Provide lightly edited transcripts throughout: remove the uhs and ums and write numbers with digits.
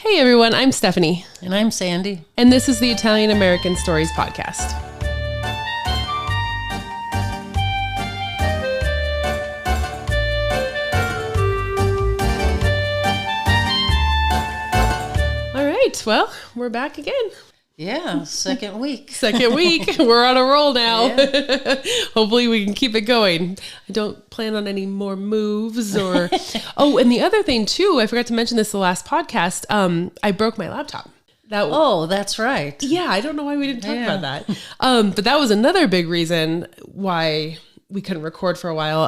Hey everyone, I'm Stephanie. And I'm Sandy. And this is the Italian American Stories podcast. All right, well, we're back again. Yeah, second week. We're on a roll now. Yeah. Hopefully we can keep it going. I don't plan on any more moves or... Oh, and the other thing too, I forgot to mention this the last podcast. I broke my laptop. That's right. Yeah, I don't know why we didn't talk about that. But that was another big reason why we couldn't record for a while.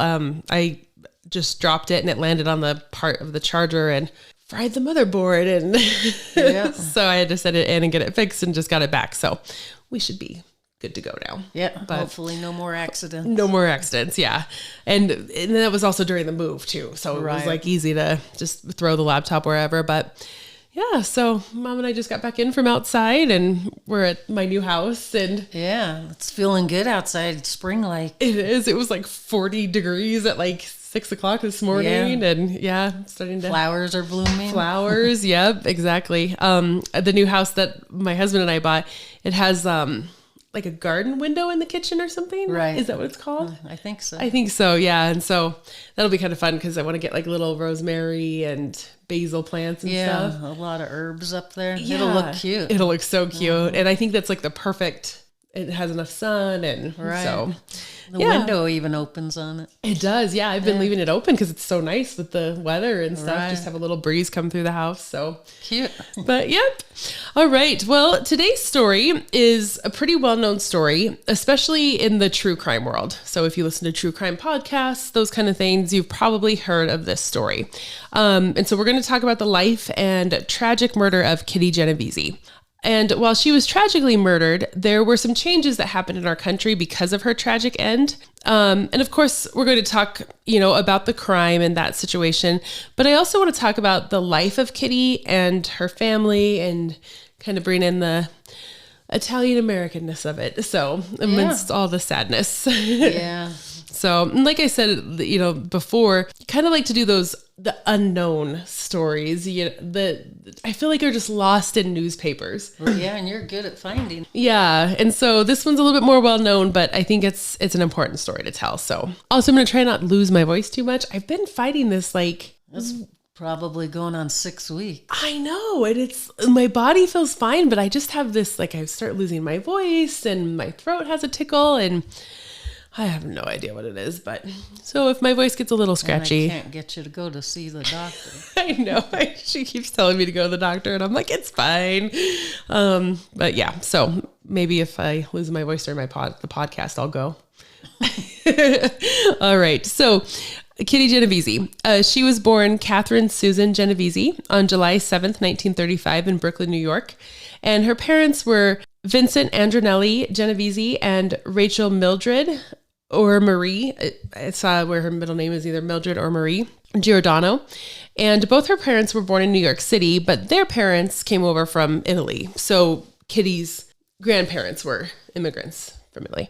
I just dropped it and it landed on the part of the charger and fried the motherboard, and so I had to set it in and get it fixed and just got it back. So we should be good to go now. Yeah, but hopefully no more accidents. No more accidents, yeah. And that was also during the move too. So it was like easy to just throw the laptop wherever. But yeah, so Mom and I just got back in from outside and we're at my new house. And yeah, it's feeling good outside. It's spring-like. It is. It was like 40 degrees at like 6 o'clock this morning, and starting to... Flowers are blooming. Flowers, yep, exactly. The new house that my husband and I bought, it has like a garden window in the kitchen or something. Right. Is that what it's called? I think so. I think so, yeah. And so that'll be kind of fun because I want to get like little rosemary and basil plants and stuff. Yeah, a lot of herbs up there. Yeah. It'll look cute. It'll look so cute. And I think that's like the perfect... It has enough sun and so... The window even opens on it. It does. Yeah. I've been leaving it open because it's so nice with the weather and stuff. Right. Just have a little breeze come through the house. So cute. But yep. All right. Well, today's story is a pretty well-known story, especially in the true crime world. So if you listen to true crime podcasts, those kind of things, you've probably heard of this story. And so we're going to talk about the life and tragic murder of Kitty Genovese. And while she was tragically murdered, there were some changes that happened in our country because of her tragic end. And of course, we're going to talk, about the crime and that situation. But I also want to talk about the life of Kitty and her family and kind of bring in the Italian Americanness of it. So amidst all the sadness. Yeah. So like I said, before, kind of like to do the unknown stories, that I feel like are just lost in newspapers. Yeah, and you're good at finding. Yeah, and so this one's a little bit more well known, but I think it's an important story to tell. So also I'm going to try not lose my voice too much. I've been fighting this It's probably going on 6 weeks. I know, and it's my body feels fine, but I just have this I start losing my voice and my throat has a tickle and I have no idea what it is, but so if my voice gets a little scratchy. And I can't get you to go to see the doctor. I know. She keeps telling me to go to the doctor and I'm like, it's fine. But yeah, so maybe if I lose my voice during the podcast, I'll go. All right. So Kitty Genovese, she was born Catherine Susan Genovese on July 7th, 1935 in Brooklyn, New York. And her parents were Vincent Andronelli Genovese and Rachel Mildred or Marie. I saw where her middle name is either Mildred or Marie Giordano. And both her parents were born in New York City, but their parents came over from Italy. So Kitty's grandparents were immigrants from Italy.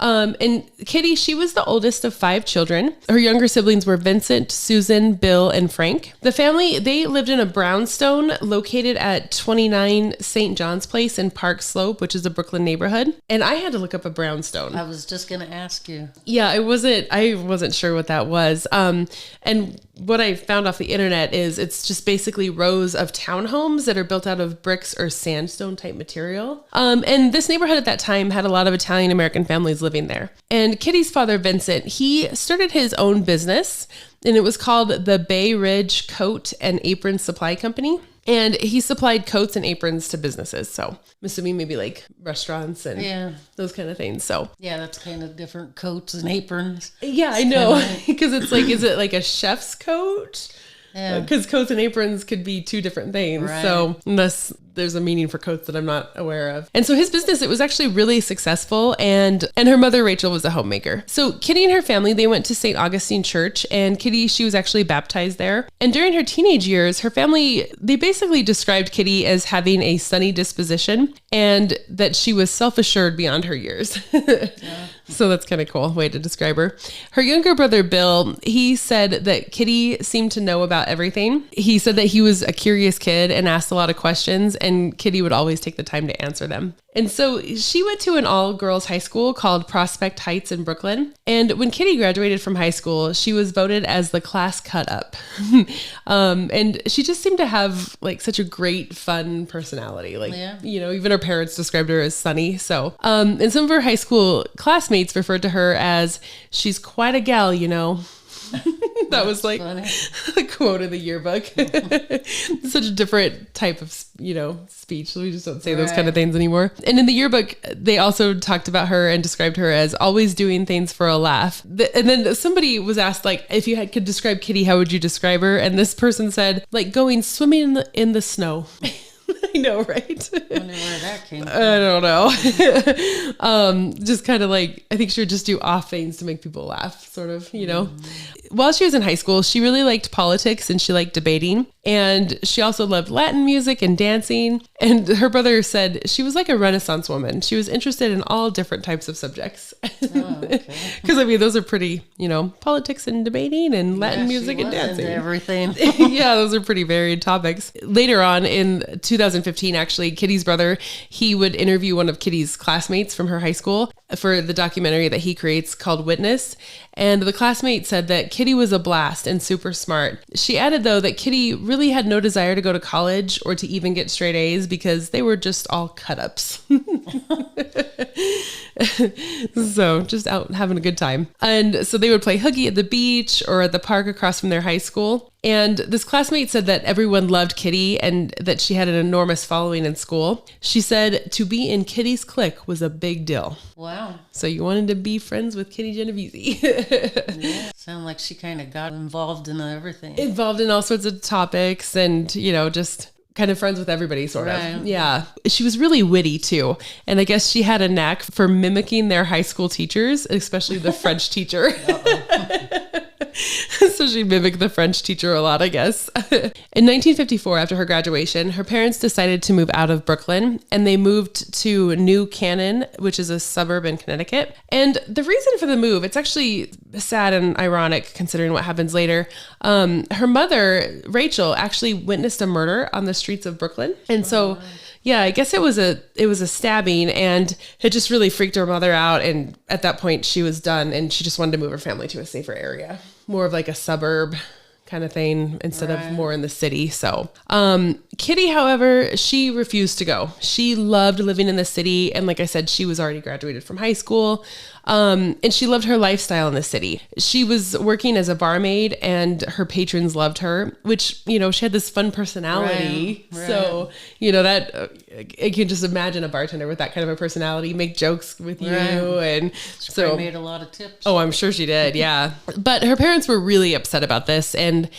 And Kitty, she was the oldest of 5 children. Her younger siblings were Vincent, Susan, Bill, and Frank. The family, they lived in a brownstone located at 29 St. John's Place in Park Slope, which is a Brooklyn neighborhood. And I had to look up a brownstone. I was just going to ask you. Yeah, I wasn't sure what that was. And what I found off the internet is it's just basically rows of townhomes that are built out of bricks or sandstone type material. And this neighborhood at that time had a lot of Italian American families living there. And Kitty's father, Vincent, he started his own business and it was called the Bay Ridge Coat and Apron Supply Company. And he supplied coats and aprons to businesses. So I'm assuming maybe like restaurants and those kind of things. So yeah, that's kind of different coats and aprons. Yeah, I know. Because it's like, is it like a chef's coat? Yeah. Because coats and aprons could be 2 different things. Right. So there's a meaning for coats that I'm not aware of. And so his business, it was actually really successful, and her mother, Rachel, was a homemaker. So Kitty and her family, they went to St. Augustine Church, and Kitty, she was actually baptized there. And during her teenage years, her family, they basically described Kitty as having a sunny disposition and that she was self-assured beyond her years. Yeah. So that's kind of cool way to describe her. Her younger brother, Bill, he said that Kitty seemed to know about everything. He said that he was a curious kid and asked a lot of questions, and Kitty would always take the time to answer them. And so she went to an all-girls high school called Prospect Heights in Brooklyn. And when Kitty graduated from high school, she was voted as the class cut-up. And she just seemed to have like such a great, fun personality. Like, you know, even her parents described her as sunny. So, and some of her high school classmates referred to her as, she's quite a gal, you know. That was like a quote in the yearbook. Such a different type of, you know, speech. We just don't say those kind of things anymore. And in the yearbook, they also talked about her and described her as always doing things for a laugh. And then somebody was asked, like, if you could describe Kitty, how would you describe her? And this person said, like, going swimming in the snow. I know, right? I wonder where that came from. I don't know. Just kind of like, I think she would just do off things to make people laugh, sort of, you know. While she was in high school, she really liked politics and she liked debating. And she also loved Latin music and dancing. And her brother said she was like a Renaissance woman. She was interested in all different types of subjects. Oh, okay. Because, I mean, those are pretty, you know, politics and debating and Latin music and dancing. Everything. Yeah, those are pretty varied topics. Later on in 2015, actually, Kitty's brother, he would interview one of Kitty's classmates from her high school for the documentary that he creates called Witness. And the classmate said that Kitty was a blast and super smart. She added, though, that Kitty really had no desire to go to college or to even get straight A's because they were just all cut-ups. So just out having a good time. And so they would play hooky at the beach or at the park across from their high school. And this classmate said that everyone loved Kitty and that she had an enormous following in school. She said to be in Kitty's clique was a big deal. Wow. So you wanted to be friends with Kitty Genovese. Yeah. Sound like she kind of got involved in everything. Involved in all sorts of topics and, you know, just kind of friends with everybody, sort of. Yeah. She was really witty, too. And I guess she had a knack for mimicking their high school teachers, especially the French teacher. So she mimicked the French teacher a lot, I guess. In 1954, after her graduation, her parents decided to move out of Brooklyn and they moved to New Canaan, which is a suburb in Connecticut. And the reason for the move, it's actually sad and ironic considering what happens later. Her mother, Rachel, actually witnessed a murder on the streets of Brooklyn. And so, yeah, I guess it was a stabbing and it just really freaked her mother out. And at that point she was done and she just wanted to move her family to a safer area, more of like a suburb kind of thing instead of more in the city. So, Kitty, however, she refused to go. She loved living in the city. And like I said, she was already graduated from high school. And she loved her lifestyle in the city. She was working as a barmaid and her patrons loved her, which, you know, she had this fun personality. Right. So, you know, that I can just imagine a bartender with that kind of a personality, make jokes with you. And she so made a lot of tips. Oh, I'm sure she did. Yeah. But her parents were really upset about this and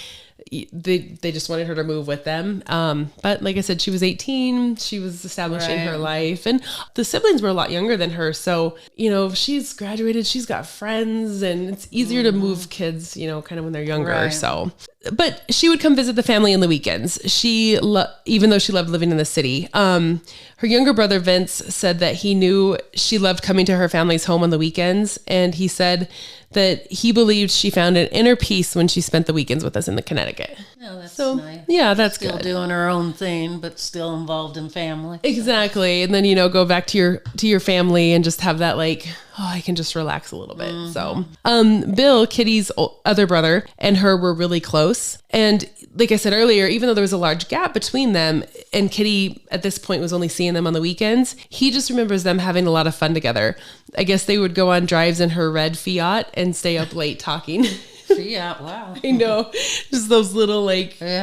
they just wanted her to move with them. But like I said, she was 18. She was establishing her life and the siblings were a lot younger than her. So, you know, she's graduated, she's got friends and it's easier to move kids, you know, kind of when they're younger. So, but she would come visit the family on the weekends. Even though she loved living in the city. Her younger brother, Vince, said that he knew she loved coming to her family's home on the weekends. And he said that he believed she found an inner peace when she spent the weekends with us in the Connecticut. Oh, that's nice. Yeah, that's still good. Doing her own thing, but still involved in family. Exactly. And then, you know, go back to your family and just have that like, oh, I can just relax a little bit. Mm-hmm. So, Bill, Kitty's other brother, and her were really close. And like I said earlier, even though there was a large gap between them and Kitty at this point was only seeing them on the weekends, he just remembers them having a lot of fun together. I guess they would go on drives in her red Fiat and stay up late talking. Fiat, wow. I know. Just those little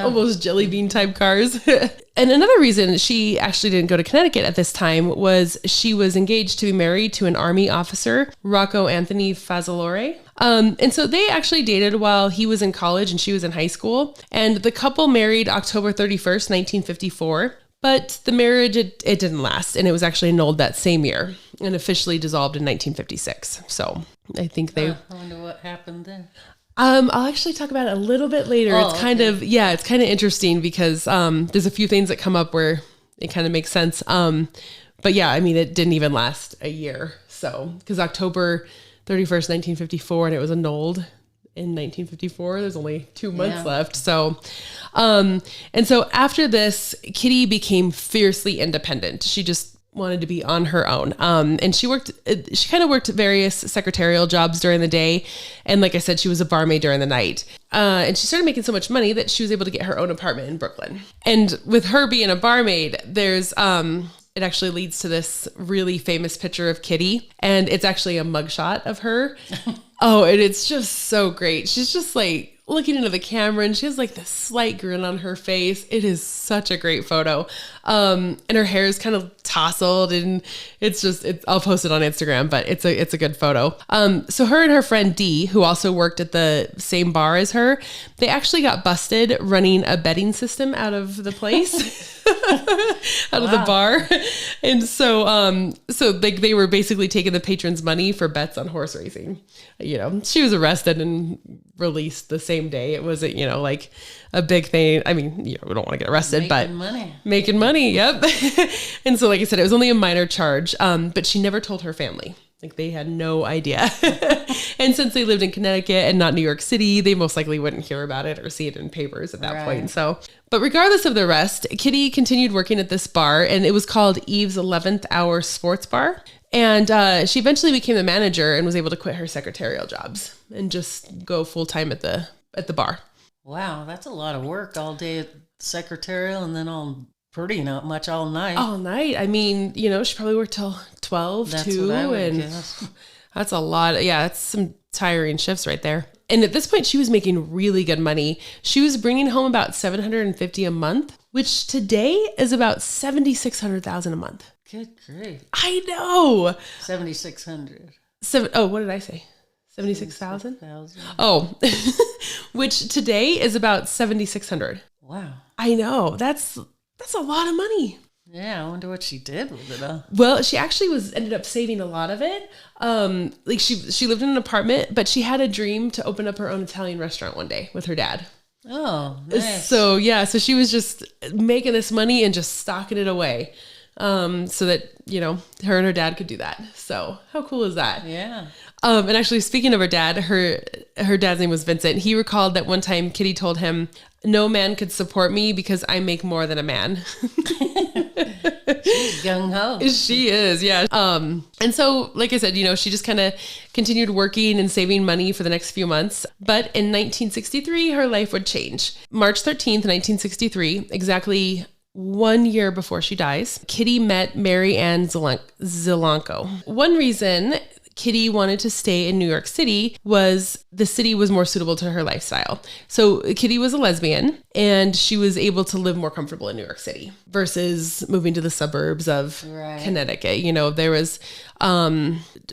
almost jelly bean type cars. And another reason she actually didn't go to Connecticut at this time was she was engaged to be married to an Army officer, Rocco Anthony Fazzolore. And so they actually dated while he was in college and she was in high school. And the couple married October 31st, 1954. But the marriage, it didn't last, and it was actually annulled that same year and officially dissolved in 1956. So I think they... I wonder what happened then. I'll actually talk about it a little bit later. Oh, it's kind of, it's kind of interesting because there's a few things that come up where it kind of makes sense. But yeah, I mean, it didn't even last a year. So, because October 31st, 1954, and it was annulled in 1954. There's only 2 months left. So, and so after this, Kitty became fiercely independent. She just wanted to be on her own. And she kind of worked various secretarial jobs during the day. And like I said, she was a barmaid during the night. And she started making so much money that she was able to get her own apartment in Brooklyn. And with her being a barmaid, there's, it actually leads to this really famous picture of Kitty. And it's actually a mugshot of her. Oh, and it's just so great. She's just like looking into the camera and she has like this slight grin on her face. It is such a great photo. And her hair is kind of tousled and I'll post it on Instagram, but it's a good photo. So her and her friend Dee, who also worked at the same bar as her, they actually got busted running a betting system out of the place. Out of the bar. And so they were basically taking the patrons' money for bets on horse racing. You know, she was arrested and released the same day. It wasn't, like a big thing. I mean, we don't want to get arrested, but making money. Yep. And so, like I said, it was only a minor charge. But she never told her family. Like they had no idea. And since they lived in Connecticut and not New York City, they most likely wouldn't hear about it or see it in papers at that point. So, but regardless of the arrest, Kitty continued working at this bar, and it was called Eve's 11th Hour Sports Bar. And she eventually became the manager and was able to quit her secretarial jobs and just go full time at the bar. Wow, that's a lot of work all day at secretarial and then not much all night. All night. I mean, she probably worked till 12, that's 2, what I would and guess. That's a lot. Yeah, that's some tiring shifts right there. And at this point, she was making really good money. She was bringing home about $750 a month, which today is about $7,600 a month. Good grief. I know. 7,600. What did I say? 76,000? Oh, which today is about 7,600. Wow. I know. That's a lot of money. Yeah, I wonder what she did with it. Well, she actually ended up saving a lot of it. Like she lived in an apartment, but she had a dream to open up her own Italian restaurant one day with her dad. Oh, nice. So so she was just making this money and just stocking it away, so that her and her dad could do that. So how cool is that? Yeah. And actually, speaking of her dad, her dad's name was Vincent. He recalled that one time Kitty told him, "No man could support me because I make more than a man." She's gung-ho. She is, yeah. And so, like I said, she just kind of continued working and saving money for the next few months. But in 1963, her life would change. March 13th, 1963, exactly 1 year before she dies, Kitty met Mary Ann Zelenko. One reason Kitty wanted to stay in New York City was the city was more suitable to her lifestyle. So Kitty was a lesbian and she was able to live more comfortable in New York City versus moving to the suburbs of Connecticut. There was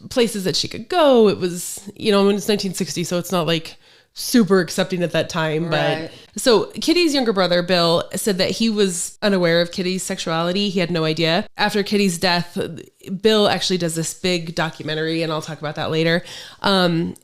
places that she could go. It was, when it's 1960, so it's not like super accepting at that time. But so Kitty's younger brother, Bill, said that he was unaware of Kitty's sexuality. He had no idea. After Kitty's death, Bill actually does this big documentary, and I'll talk about that later. And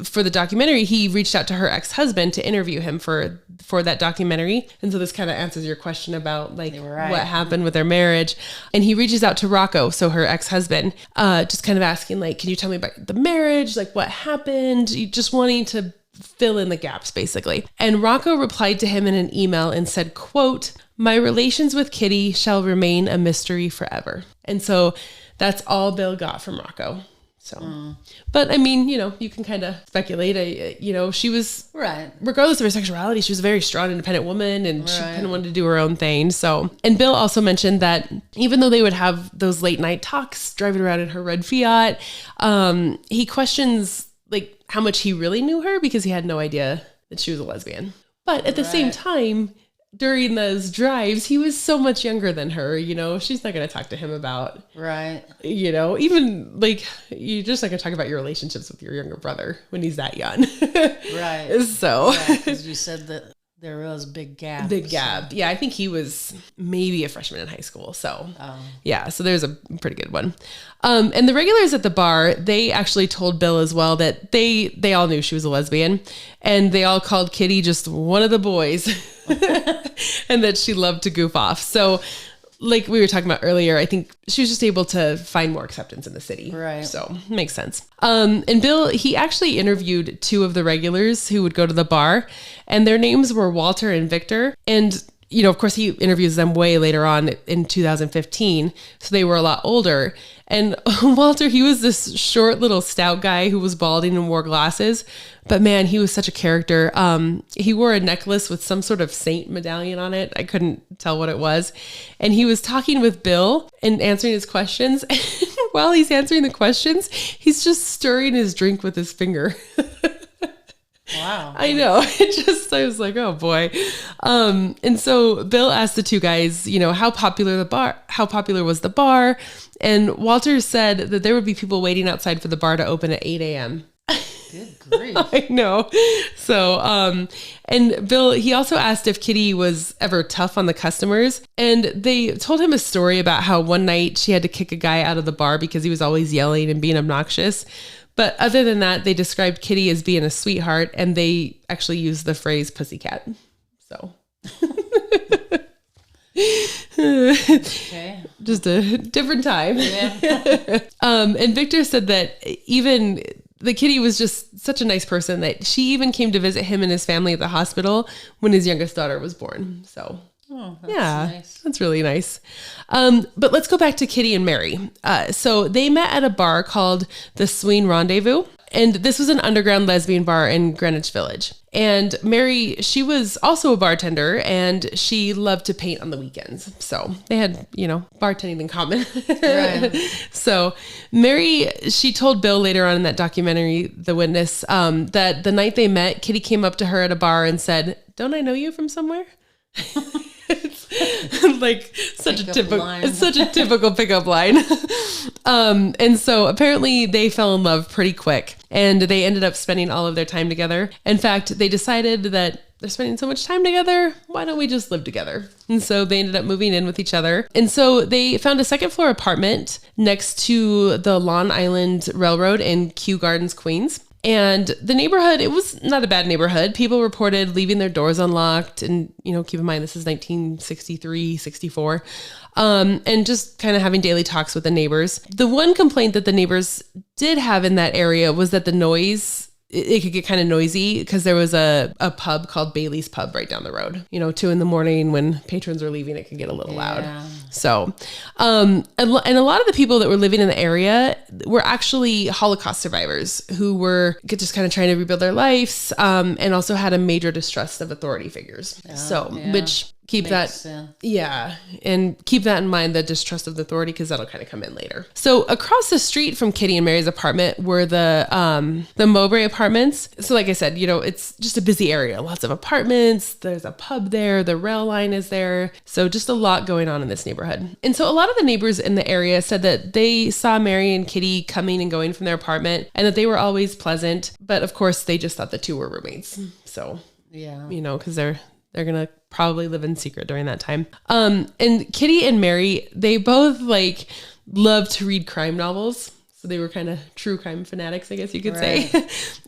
for the documentary, he reached out to her ex-husband to interview him for that documentary. And so this kind of answers your question about what happened with their marriage. And he reaches out to Rocco, so her ex-husband, just kind of asking, can you tell me about the marriage? What happened? Just wanting to fill in the gaps, basically. And Rocco replied to him in an email and said, quote, "My relations with Kitty shall remain a mystery forever." And so that's all Bill got from Rocco. So, but I mean, you can kind of speculate, she was, regardless of her sexuality, she was a very strong, independent woman, and she kind of wanted to do her own thing. So, and Bill also mentioned that even though they would have those late night talks driving around in her red Fiat, he questions how much he really knew her because he had no idea that she was a lesbian. But at the same time, during those drives, he was so much younger than her, she's not going to talk to him about, even you're just not going to talk about your relationships with your younger brother when he's that young. Right. So, because you said that there was a big gap. Big gap. Yeah, I think he was maybe a freshman in high school. So, yeah, so there's a pretty good one. And the regulars at the bar, they actually told Bill as well that they all knew she was a lesbian, and they all called Kitty just one of the boys, and that she loved to goof off. So, like we were talking about earlier, I think she was just able to find more acceptance in the city. Right. So makes sense. And Bill, he actually interviewed two of the regulars who would go to the bar, and their names were Walter and Victor. And, you know, of course, he interviews them way later on in 2015. So they were a lot older. And Walter, he was this short little stout guy who was balding and wore glasses. But man, he was such a character. He wore a necklace with some sort of saint medallion on it. I couldn't tell what it was. And he was talking with Bill and answering his questions. And while he's answering the questions, he's just stirring his drink with his finger. Wow. I know. I was like, oh boy. And so Bill asked the two guys, you know, how popular was the bar? And Walter said that there would be people waiting outside for the bar to open at 8 a.m. Good grief. I know. So, and Bill, he also asked if Kitty was ever tough on the customers. And they told him a story about how one night she had to kick a guy out of the bar because he was always yelling and being obnoxious. But other than that, they described Kitty as being a sweetheart, and they actually used the phrase pussycat. So. Okay. Just a different time. Yeah. And Victor said that even the Kitty was just such a nice person that she even came to visit him and his family at the hospital when his youngest daughter was born. So. Oh, that's nice. That's really nice. But let's go back to Kitty and Mary. So they met at a bar called the Sween Rendezvous. And this was an underground lesbian bar in Greenwich Village. And Mary, she was also a bartender, and she loved to paint on the weekends. So they had, you know, bartending in common. Right. So Mary, she told Bill later on in that documentary, The Witness, that the night they met, Kitty came up to her at a bar and said, "Don't I know you from somewhere?" It's like such a typical pickup line. And so apparently they fell in love pretty quick, and they ended up spending all of their time together. In fact, they decided that they're spending so much time together, why don't we just live together? And so they ended up moving in with each other. And so they found a second floor apartment next to the Long Island Railroad in Kew Gardens, Queens. And the neighborhood, it was not a bad neighborhood. People reported leaving their doors unlocked. And, you know, keep in mind, this is 1963, 64. And just kind of having daily talks with the neighbors. The one complaint that the neighbors did have in that area was that the noise, it could get kind of noisy because there was a pub called Bailey's Pub right down the road. You know, 2 a.m. when patrons are leaving, it could get a little loud. So, and a lot of the people that were living in the area were actually Holocaust survivors who were just kind of trying to rebuild their lives, and also had a major distrust of authority figures. Which keep and keep that in mind, the distrust of the authority, because that'll kind of come in later. So across the street from Kitty and Mary's apartment were the Mowbray apartments. So like I said, you know, it's just a busy area, lots of apartments. There's a pub there. The rail line is there. So just a lot going on in this neighborhood. And so a lot of the neighbors in the area said that they saw Mary and Kitty coming and going from their apartment, and that they were always pleasant. But of course, they just thought the two were roommates. So, you know, because they're going to probably live in secret during that time. And Kitty and Mary, they both love to read crime novels. So they were kind of true crime fanatics, I guess you could say.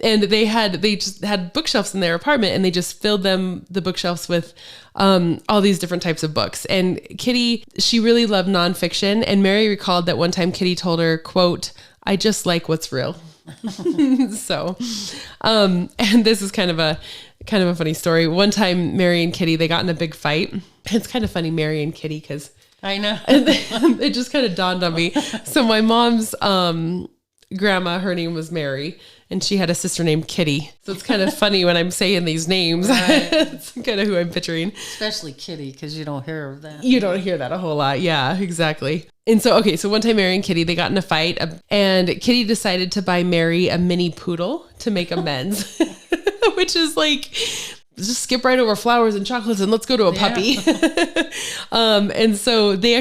And they just had bookshelves in their apartment, and they just filled the bookshelves with all these different types of books. And Kitty, she really loved nonfiction. And Mary recalled that one time Kitty told her, quote, "I just like what's real." So, and this is kind of a funny story. One time, Mary and Kitty, they got in a big fight. It's kind of funny, Mary and Kitty, because I know. It just kind of dawned on me. So my mom's grandma, her name was Mary, and she had a sister named Kitty. So it's kind of funny when I'm saying these names. Right. It's kind of who I'm picturing. Especially Kitty, because you don't hear that. You don't hear that a whole lot. Yeah, exactly. And so, so one time Mary and Kitty, they got in a fight, and Kitty decided to buy Mary a mini poodle to make amends, which is just skip right over flowers and chocolates and let's go to a puppy. And so they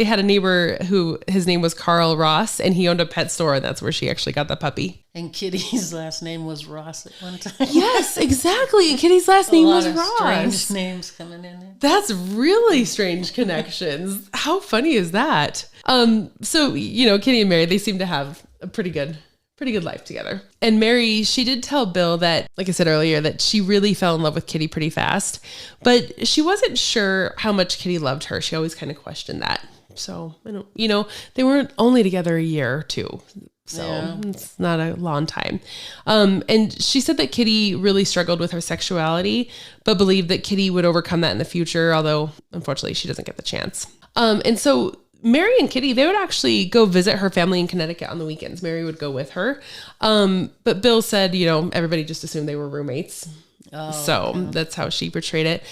had a neighbor who his name was Carl Ross, and he owned a pet store, and that's where she actually got the puppy. And Kitty's last name was Ross at one time. Yes, exactly. Kitty's last name was Ross. Strange names coming in there. That's really strange connections. How funny is that? So, Kitty and Mary, they seem to have a pretty good life together. And Mary, she did tell Bill that, like I said earlier, that she really fell in love with Kitty pretty fast, but she wasn't sure how much Kitty loved her. She always kind of questioned that. So, they weren't only together a year or two. So it's not a long time. And she said that Kitty really struggled with her sexuality, but believed that Kitty would overcome that in the future, although unfortunately she doesn't get the chance. And so Mary and Kitty, they would actually go visit her family in Connecticut on the weekends. Mary would go with her. But Bill said, everybody just assumed they were roommates. That's how she portrayed it.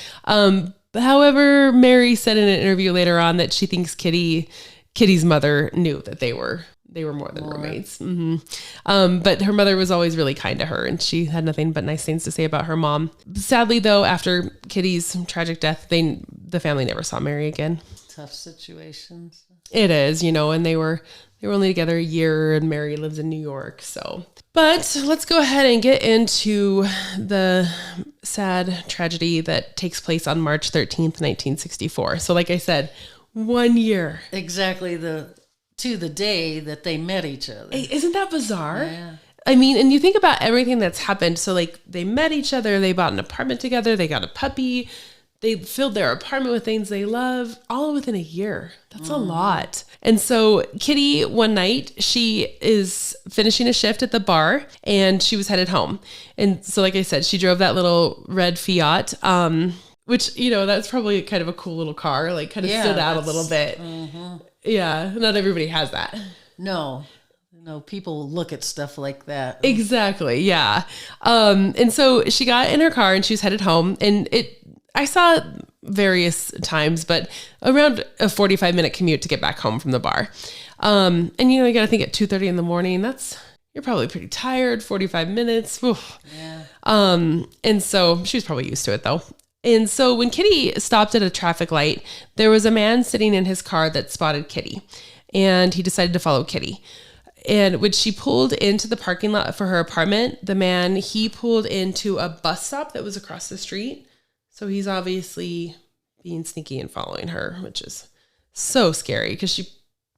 However, Mary said in an interview later on that she thinks Kitty's mother knew that they were more than roommates. Mm-hmm. But her mother was always really kind to her, and she had nothing but nice things to say about her mom. Sadly, though, after Kitty's tragic death, the family never saw Mary again. Tough situations. It is, and they were only together a year, and Mary lives in New York. So, but let's go ahead and get into the sad tragedy that takes place on March 13th, 1964. So, like I said, 1 year. Exactly to the day that they met each other. Isn't that bizarre? Yeah. I mean, and you think about everything that's happened. So like they met each other, they bought an apartment together, they got a puppy, they filled their apartment with things they love, all within a year. That's a lot. And so Kitty, one night, she is finishing a shift at the bar and she was headed home. And so like I said, she drove that little red Fiat, which, that's probably kind of a cool little car, like kind of stood out a little bit. Mm-hmm. Yeah, not everybody has that. No, people look at stuff like that. Exactly, yeah. And so she got in her car and she was headed home. And I saw various times, but around a 45-minute commute to get back home from the bar. And you got to think at 2:30 in the morning, you're probably pretty tired, 45 minutes. Oof. Yeah. And so she was probably used to it though. And so when Kitty stopped at a traffic light, there was a man sitting in his car that spotted Kitty, and he decided to follow Kitty. And when she pulled into the parking lot for her apartment, the man, he pulled into a bus stop that was across the street. So he's obviously being sneaky and following her, which is so scary because she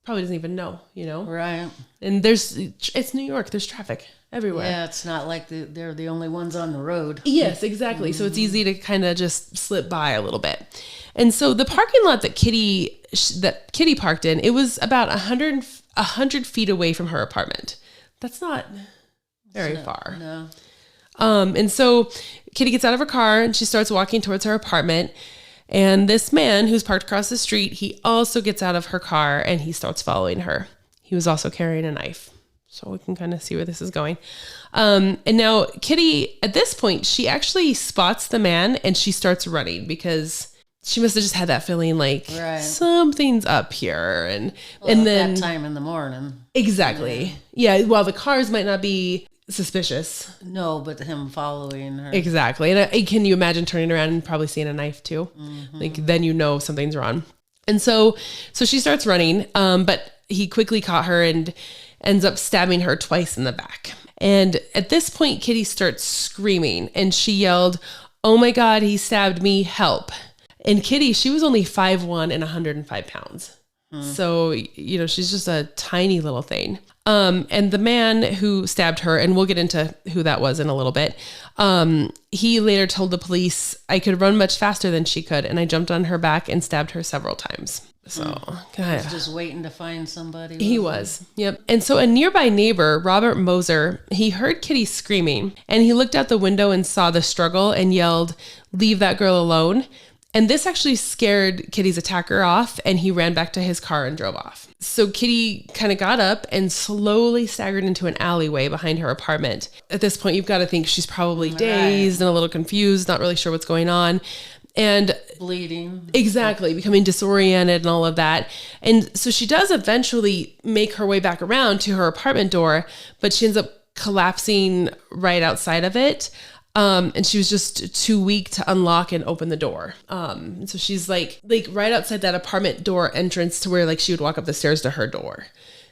probably doesn't even know, Right. And it's New York. There's traffic everywhere. Yeah, it's not like they're the only ones on the road. Yes, exactly. So it's easy to kind of just slip by a little bit. And so the parking lot that Kitty parked in, it was about 100 feet away from her apartment. That's not very far. No. And so Kitty gets out of her car and she starts walking towards her apartment. And this man who's parked across the street, he also gets out of her car and he starts following her. He was also carrying a knife. So we can kind of see where this is going. And now Kitty, at this point, she actually spots the man and she starts running because she must have just had that feeling like something's up here. And then that time in the morning. Exactly. Yeah. While the cars might not be suspicious. No, but him following her. Exactly. And can you imagine turning around and probably seeing a knife too? Mm-hmm. Like then something's wrong. And so she starts running, but he quickly caught her and ends up stabbing her twice in the back. And at this point, Kitty starts screaming and she yelled, "Oh my God, he stabbed me, help." And Kitty, she was only 5'1" and 105 pounds. So, she's just a tiny little thing. And the man who stabbed her, and we'll get into who that was in a little bit, he later told the police, "I could run much faster than she could, and I jumped on her back and stabbed her several times." So, he was just waiting to find somebody. He was. Yep. And so a nearby neighbor, Robert Moser, he heard Kitty screaming, and he looked out the window and saw the struggle and yelled, "Leave that girl alone." And this actually scared Kitty's attacker off, and he ran back to his car and drove off. So Kitty kind of got up and slowly staggered into an alleyway behind her apartment. At this point, you've got to think she's probably dazed and a little confused, not really sure what's going on. And bleeding. Exactly, becoming disoriented and all of that. And so she does eventually make her way back around to her apartment door, but she ends up collapsing right outside of it. And she was just too weak to unlock and open the door. And so she's like right outside that apartment door entrance to where like she would walk up the stairs to her door.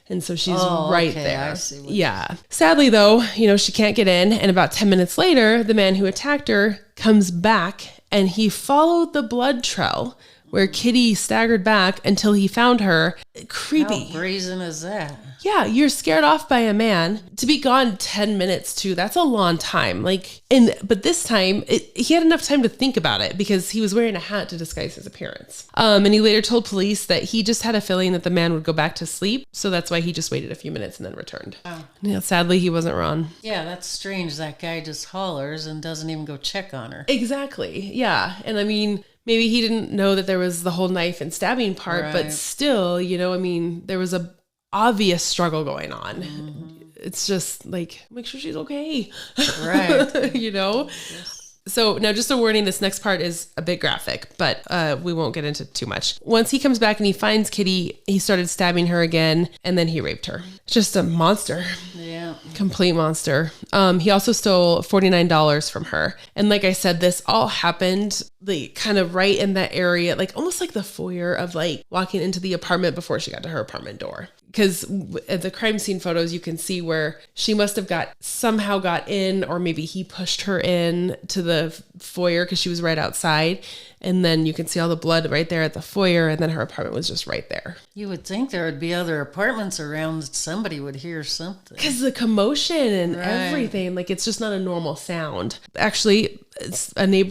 And so she's right there. I see yeah. Sadly though, she can't get in. And about 10 minutes later, the man who attacked her comes back and he followed the blood trail where Kitty staggered back until he found her. Creepy. How brazen is that? Yeah, you're scared off by a man. To be gone 10 minutes too, that's a long time. But this time, he had enough time to think about it because he was wearing a hat to disguise his appearance. And he later told police that he just had a feeling that the man would go back to sleep. So that's why he just waited a few minutes and then returned. Oh. Yeah, sadly, he wasn't wrong. Yeah, that's strange. That guy just hollers and doesn't even go check on her. Exactly. Yeah. And I mean, maybe he didn't know that there was the whole knife and stabbing part, but still, there was a obvious struggle going on. Mm-hmm. It's just like, make sure she's okay. Right. Yes. So now just a warning, this next part is a bit graphic, but we won't get into too much. Once he comes back and he finds Kitty, he started stabbing her again, and then he raped her. Just a monster. Yeah. Complete monster. He also stole $49 from her. And like I said, this all happened kind of right in that area, like almost like the foyer of like walking into the apartment before she got to her apartment door. Because at the crime scene photos, you can see where she must have somehow got in, or maybe he pushed her in to the foyer because she was right outside. And then you can see all the blood right there at the foyer. And then her apartment was just right there. You would think there would be other apartments around. Somebody would hear something. Because the commotion and everything, like it's just not a normal sound. Actually,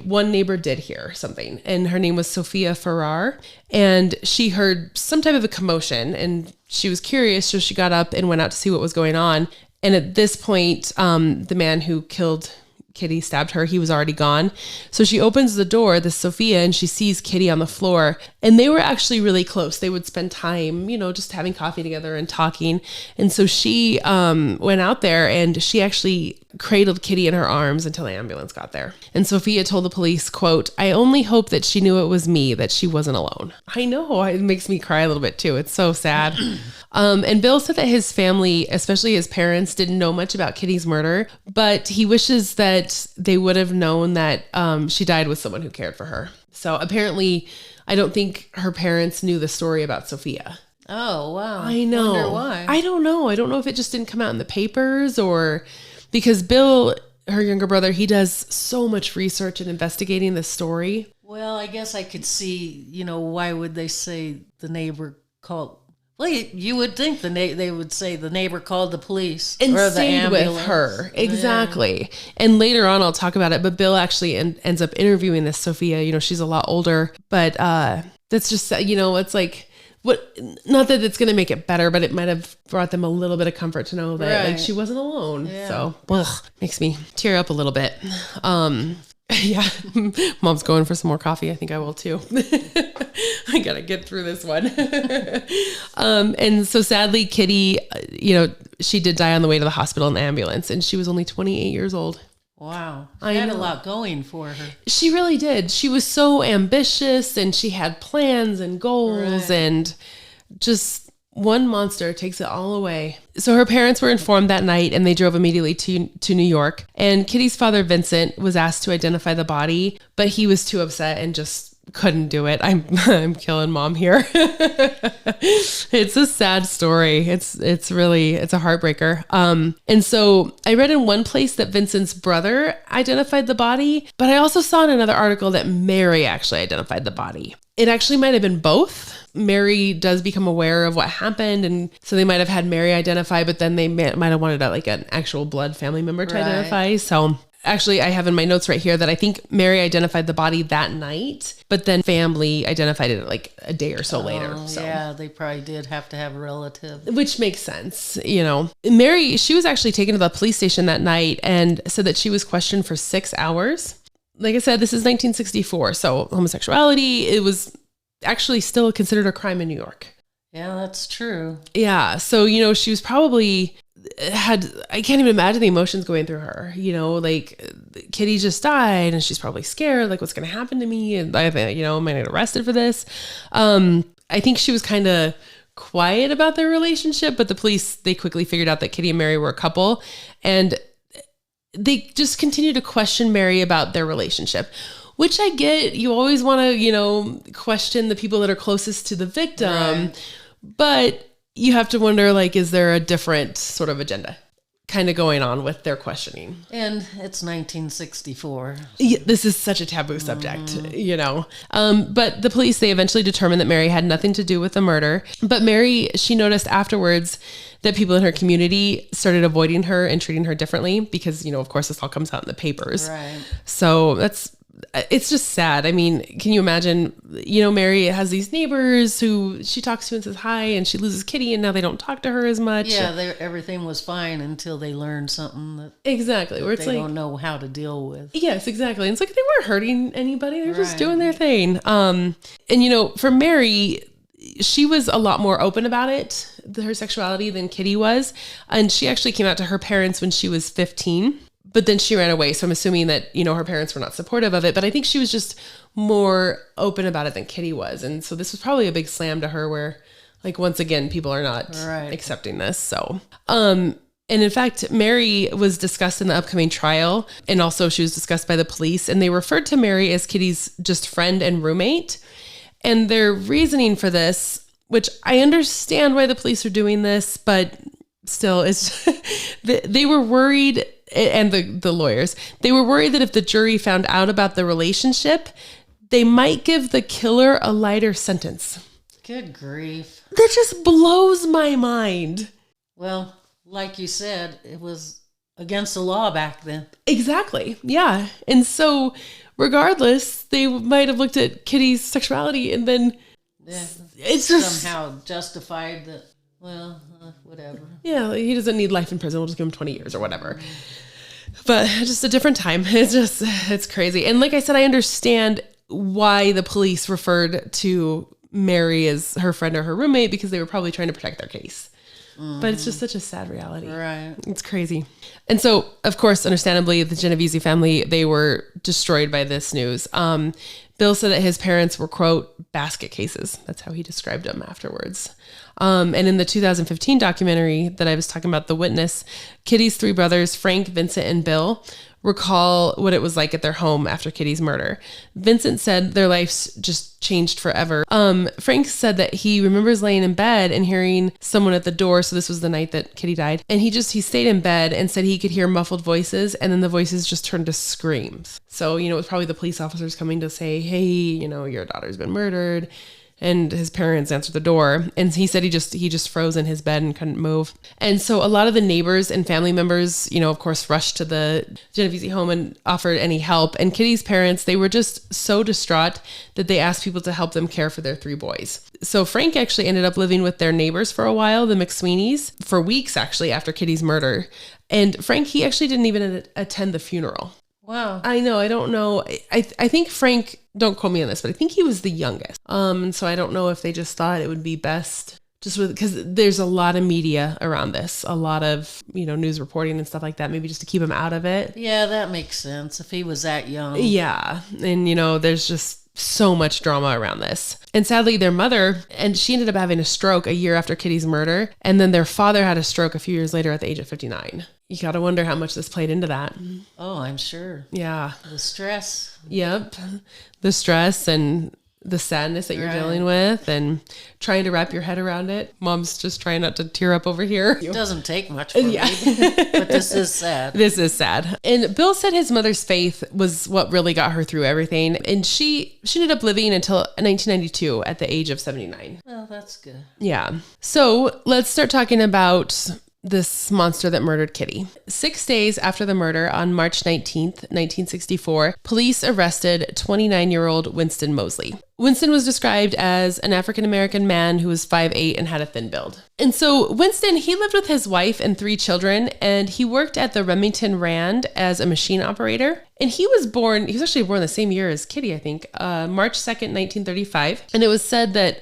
one neighbor did hear something, and her name was Sophia Farrar. And she heard some type of a commotion, and she was curious. So she got up and went out to see what was going on. And at this point, the man who killed Kitty, stabbed her, he was already gone. So she opens the door, this Sophia, and she sees Kitty on the floor. And they were actually really close. They would spend time, just having coffee together and talking. And so she went out there and she actually cradled Kitty in her arms until the ambulance got there. And Sophia told the police, quote, "I only hope that she knew it was me, that she wasn't alone." I know, it makes me cry a little bit too. It's so sad. And Bill said that his family, especially his parents, didn't know much about Kitty's murder, but he wishes that they would have known that she died with someone who cared for her. So apparently, I don't think her parents knew the story about Sophia. Oh, wow. I know. Wonder why. I don't know. I don't know if it just didn't come out in the papers, or because Bill, her younger brother, he does so much research and investigating this story. Well, I guess I could see, why would they say the neighbor called? Well, you would think they would say the neighbor called the police and or the stayed ambulance with her. Exactly. Yeah. And later on, I'll talk about it. But Bill actually ends up interviewing this Sophia. She's a lot older, but that's just it's like what. Not that it's going to make it better, but it might have brought them a little bit of comfort to know that she wasn't alone. Yeah. So makes me tear up a little bit. Yeah, Mom's going for some more coffee. I think I will too. I gotta get through this one. And so sadly, Kitty, she did die on the way to the hospital in the ambulance, and she was only 28 years old. Wow. She had a lot going for her. She really did. She was so ambitious, and she had plans and goals, and just one monster takes it all away. So her parents were informed that night, and they drove immediately to New York. And Kitty's father, Vincent, was asked to identify the body, but he was too upset and just couldn't do it. I'm killing Mom here. It's a sad story. It's a heartbreaker. And so I read in one place that Vincent's brother identified the body, but I also saw in another article that Mary actually identified the body. It actually might have been both. Mary does become aware of what happened, and so they might have had Mary identify, but then they might have wanted an actual blood family member to identify. So actually, I have in my notes right here that I think Mary identified the body that night, but then family identified it a day or so later. So. Yeah, they probably did have to have a relative. Which makes sense, Mary, she was actually taken to the police station that night and said that she was questioned for 6 hours. Like I said, this is 1964, so homosexuality, it was actually still considered a crime in New York. Yeah, that's true. Yeah, so, she was probably I can't even imagine the emotions going through her, Kitty just died, and she's probably scared, what's going to happen to me, and am I going to get arrested for this? I think she was kind of quiet about their relationship, but the police, they quickly figured out that Kitty and Mary were a couple, and they just continue to question Mary about their relationship, which I get. You always want to, question the people that are closest to the victim, right. But you have to wonder, like, is there a different sort of agenda kind of going on with their questioning? And it's 1964. Yeah, this is such a taboo subject, But the police, they eventually determined that Mary had nothing to do with the murder. But Mary, she noticed afterwards that people in her community started avoiding her and treating her differently because, of course, this all comes out in the papers. Right. So it's just sad. I mean, can you imagine, Mary has these neighbors who she talks to and says hi, and she loses Kitty, and now they don't talk to her as much. Yeah, everything was fine until they learned something that exactly where it's they like, don't know how to deal with. Yes, exactly. And it's like they weren't hurting anybody; they're just doing their thing. And for Mary, she was a lot more open about it, her sexuality, than Kitty was, and she actually came out to her parents when she was 15. But then she ran away. So I'm assuming that, her parents were not supportive of it. But I think she was just more open about it than Kitty was. And so this was probably a big slam to her where, like, once again, people are not accepting this. So, and in fact, Mary was discussed in the upcoming trial. And also she was discussed by the police. And they referred to Mary as Kitty's just friend and roommate. And their reasoning for this, which I understand why the police are doing this, but still, it's they were worried. And the lawyers, they were worried that if the jury found out about the relationship, they might give the killer a lighter sentence. Good grief. That just blows my mind. Well, like you said, it was against the law back then. Exactly. Yeah. And so regardless, they might have looked at Kitty's sexuality and then it's just somehow justified that, well, whatever. Yeah, he doesn't need life in prison. We'll just give him 20 years or whatever. But just a different time. It's crazy. And like I said, I understand why the police referred to Mary as her friend or her roommate, because they were probably trying to protect their case. Mm-hmm. But it's just such a sad reality. Right. It's crazy. And so, of course, understandably, the Genovese family, they were destroyed by this news. Bill said that his parents were, quote, basket cases. That's how he described them afterwards. And in the 2015 documentary that I was talking about, The Witness, Kitty's three brothers, Frank, Vincent, and Bill, recall what it was like at their home after Kitty's murder. Vincent said their lives just changed forever. Frank said that he remembers laying in bed and hearing someone at the door. So this was the night that Kitty died. And he stayed in bed and said he could hear muffled voices, and then the voices just turned to screams. So, it was probably the police officers coming to say, hey, your daughter's been murdered. And his parents answered the door, and he said he just froze in his bed and couldn't move. And so a lot of the neighbors and family members, of course, rushed to the Genovese home and offered any help. And Kitty's parents, they were just so distraught that they asked people to help them care for their three boys. So Frank actually ended up living with their neighbors for a while, the McSweeneys, for weeks actually after Kitty's murder. And Frank, he actually didn't even attend the funeral. Wow. I know. I don't know. I think Frank, don't quote me on this, but I think he was the youngest. So I don't know if they just thought it would be best just because there's a lot of media around this, a lot of, news reporting and stuff like that, maybe just to keep him out of it. Yeah, that makes sense if he was that young. Yeah. And, there's just so much drama around this. And sadly, their mother, and she ended up having a stroke a year after Kitty's murder. And then their father had a stroke a few years later at the age of 59. You got to wonder how much this played into that. Oh, I'm sure. Yeah. The stress. Yep. The stress and the sadness that you're dealing with and trying to wrap your head around it. Mom's just trying not to tear up over here. It doesn't take much for me, but this is sad. This is sad. And Bill said his mother's faith was what really got her through everything. And she ended up living until 1992 at the age of 79. Well, that's good. Yeah. So let's start talking about this monster that murdered Kitty. 6 days after the murder, on March 19th, 1964, police arrested 29-year-old Winston Mosley. Winston was described as an African-American man who was 5'8" and had a thin build. And so Winston, he lived with his wife and 3 children, and he worked at the Remington Rand as a machine operator. And he was actually born the same year as Kitty, I think, March 2nd, 1935. And it was said that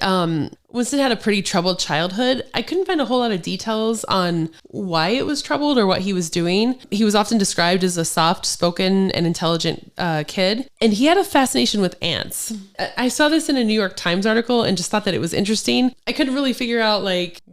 Winston had a pretty troubled childhood. I couldn't find a whole lot of details on why it was troubled or what he was doing. He was often described as a soft-spoken and intelligent kid. And he had a fascination with ants. I saw this in a New York Times article and just thought that it was interesting. I couldn't really figure out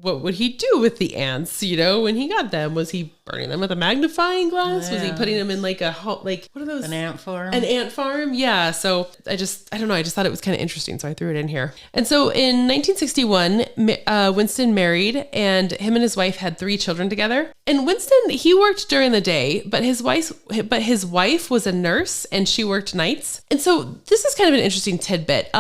what would he do with the ants, when he got them? Was he burning them with a magnifying glass? Was he putting them in like what are those? An ant farm? An ant farm? Yeah. So I don't know. I just thought it was kind of interesting. So I threw it in here. And so in 1961, Winston married, and him and his wife had 3 children together. And Winston, he worked during the day, but his wife was a nurse and she worked nights. And so this is kind of an interesting tidbit.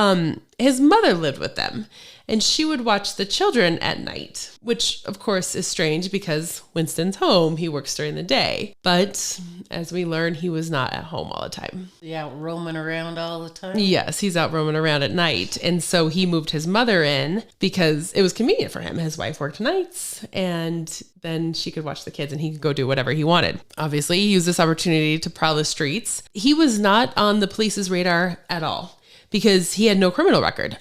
His mother lived with them, and she would watch the children at night, which of course is strange because Winston's home. He works during the day. But as we learn, he was not at home all the time. Yeah, roaming around all the time? Yes, he's out roaming around at night. And so he moved his mother in because it was convenient for him. His wife worked nights, and then she could watch the kids and he could go do whatever he wanted. Obviously, he used this opportunity to prowl the streets. He was not on the police's radar at all because he had no criminal record.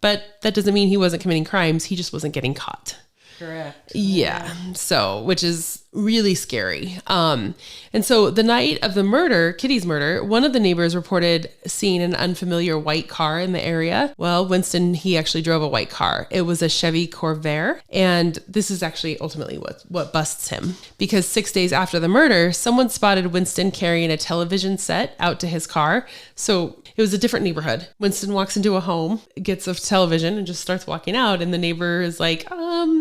But that doesn't mean he wasn't committing crimes. He just wasn't getting caught. Correct. Yeah. So, which is really scary. And so the night of the murder, Kitty's murder, one of the neighbors reported seeing an unfamiliar white car in the area. Well, Winston, he actually drove a white car. It was a Chevy Corvair. And this is actually ultimately what busts him, because 6 days after the murder, someone spotted Winston carrying a television set out to his car. So it was a different neighborhood. Winston walks into a home, gets a television, and just starts walking out. And the neighbor is like,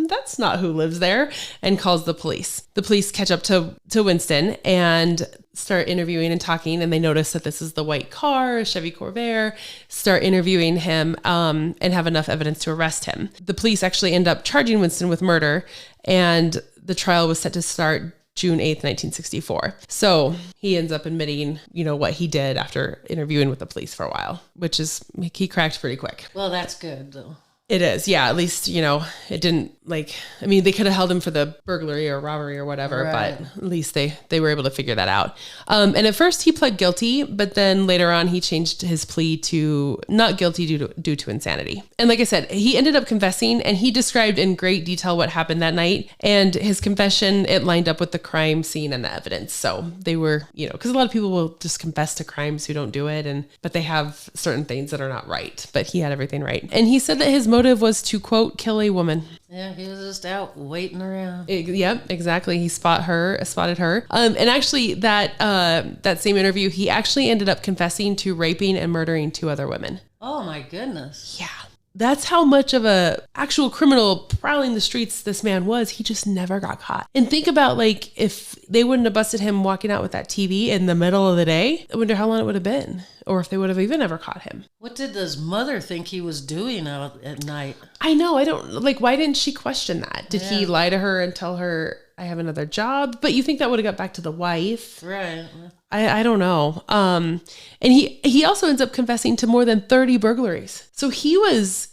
that's not who lives there, and calls the police. The police catch up to Winston and start interviewing and talking, and they notice that this is the white car, a Chevy Corvair, start interviewing him and have enough evidence to arrest him. The police actually end up charging Winston with murder, and the trial was set to start June 8th, 1964. So he ends up admitting, what he did after interviewing with the police for a while, which is, he cracked pretty quick. Well, that's good though. It is. Yeah. At least, it didn't they could have held him for the burglary or robbery or whatever, right. But at least they were able to figure that out. And at first he pled guilty, but then later on he changed his plea to not guilty due to insanity. And like I said, he ended up confessing, and he described in great detail what happened that night, and his confession, it lined up with the crime scene and the evidence. So they were, because a lot of people will just confess to crimes who don't do it, but they have certain things that are not right, but he had everything right. And he said that his motive was to, quote, kill a woman. Yeah, he was just out waiting around. Yep, exactly. He spotted her. And actually that same interview, he actually ended up confessing to raping and murdering 2 other women. Oh my goodness. Yeah. That's how much of a actual criminal prowling the streets this man was. He just never got caught. And think about if they wouldn't have busted him walking out with that TV in the middle of the day, I wonder how long it would have been, or if they would have even ever caught him. What did his mother think he was doing out at night? I know. I don't why didn't she question that? Did he lie to her and tell her, I have another job? But you think that would have got back to the wife. Right. I don't know. And he also ends up confessing to more than 30 burglaries. So he was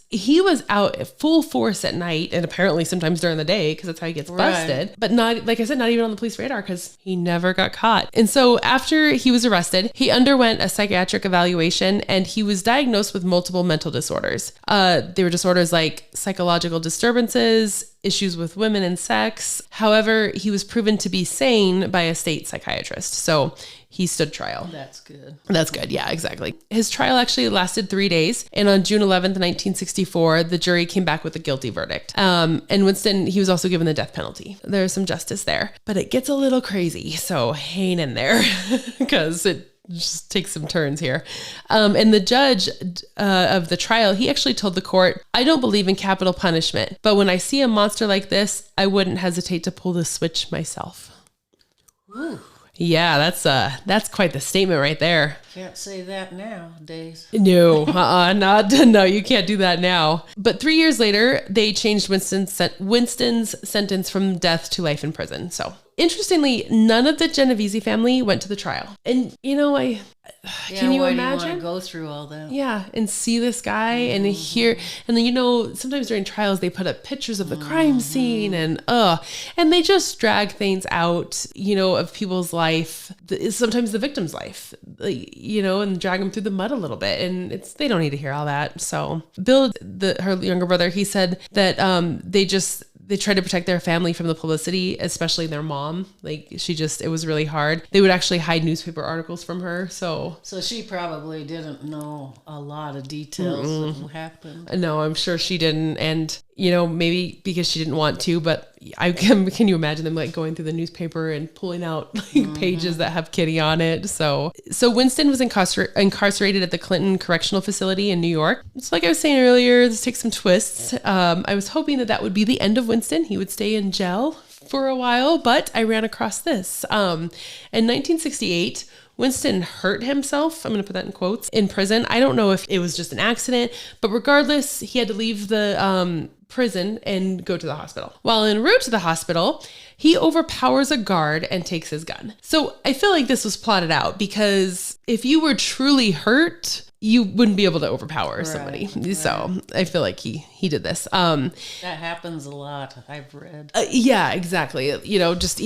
out at full force at night, and apparently sometimes during the day, because that's how he gets busted. Right. But not, like I said, not even on the police radar, because he never got caught. And so after he was arrested, he underwent a psychiatric evaluation, and he was diagnosed with multiple mental disorders. They were disorders like psychological disturbances, issues with women and sex. However, he was proven to be sane by a state psychiatrist. So he stood trial. That's good. That's good. Yeah, exactly. His trial actually lasted 3 days. And on June 11th, 1964, the jury came back with a guilty verdict. And Winston, he was also given the death penalty. There's some justice there, but it gets a little crazy. So hang in there because it just takes some turns here. And the judge of the trial, he actually told the court, I don't believe in capital punishment, but when I see a monster like this, I wouldn't hesitate to pull the switch myself. Ooh. Yeah, that's quite the statement right there. Can't say that nowadays. No, no, you can't do that now. But 3 years later, they changed Winston's sentence from death to life in prison. So interestingly, none of the Genovese family went to the trial. And can you imagine? Do you want to go through all that? Yeah, and see this guy and hear, and then sometimes during trials they put up pictures of the crime scene and they just drag things out, of people's life, sometimes the victim's life, and drag them through the mud a little bit, and they don't need to hear all that. So Bill, her younger brother, he said that they tried to protect their family from the publicity, especially their mom. Like it was really hard. They would actually hide newspaper articles from her. So she probably didn't know a lot of details of what happened. No, I'm sure she didn't. And, maybe because she didn't want to, but can you imagine them like going through the newspaper and pulling out like pages that have Kitty on it? So Winston was incarcerated at the Clinton Correctional Facility in New York. It's like I was saying earlier, let's take some twists. I was hoping that would be the end of Winston. He would stay in jail for a while, but I ran across this. In 1968, Winston hurt himself, I'm going to put that in quotes, in prison. I don't know if it was just an accident, but regardless, he had to leave the prison and go to the hospital. While en route to the hospital, he overpowers a guard and takes his gun. So I feel like this was plotted out because if you were truly hurt, you wouldn't be able to overpower somebody. Right. So I feel like he did this. That happens a lot, I've read. Yeah, exactly. Just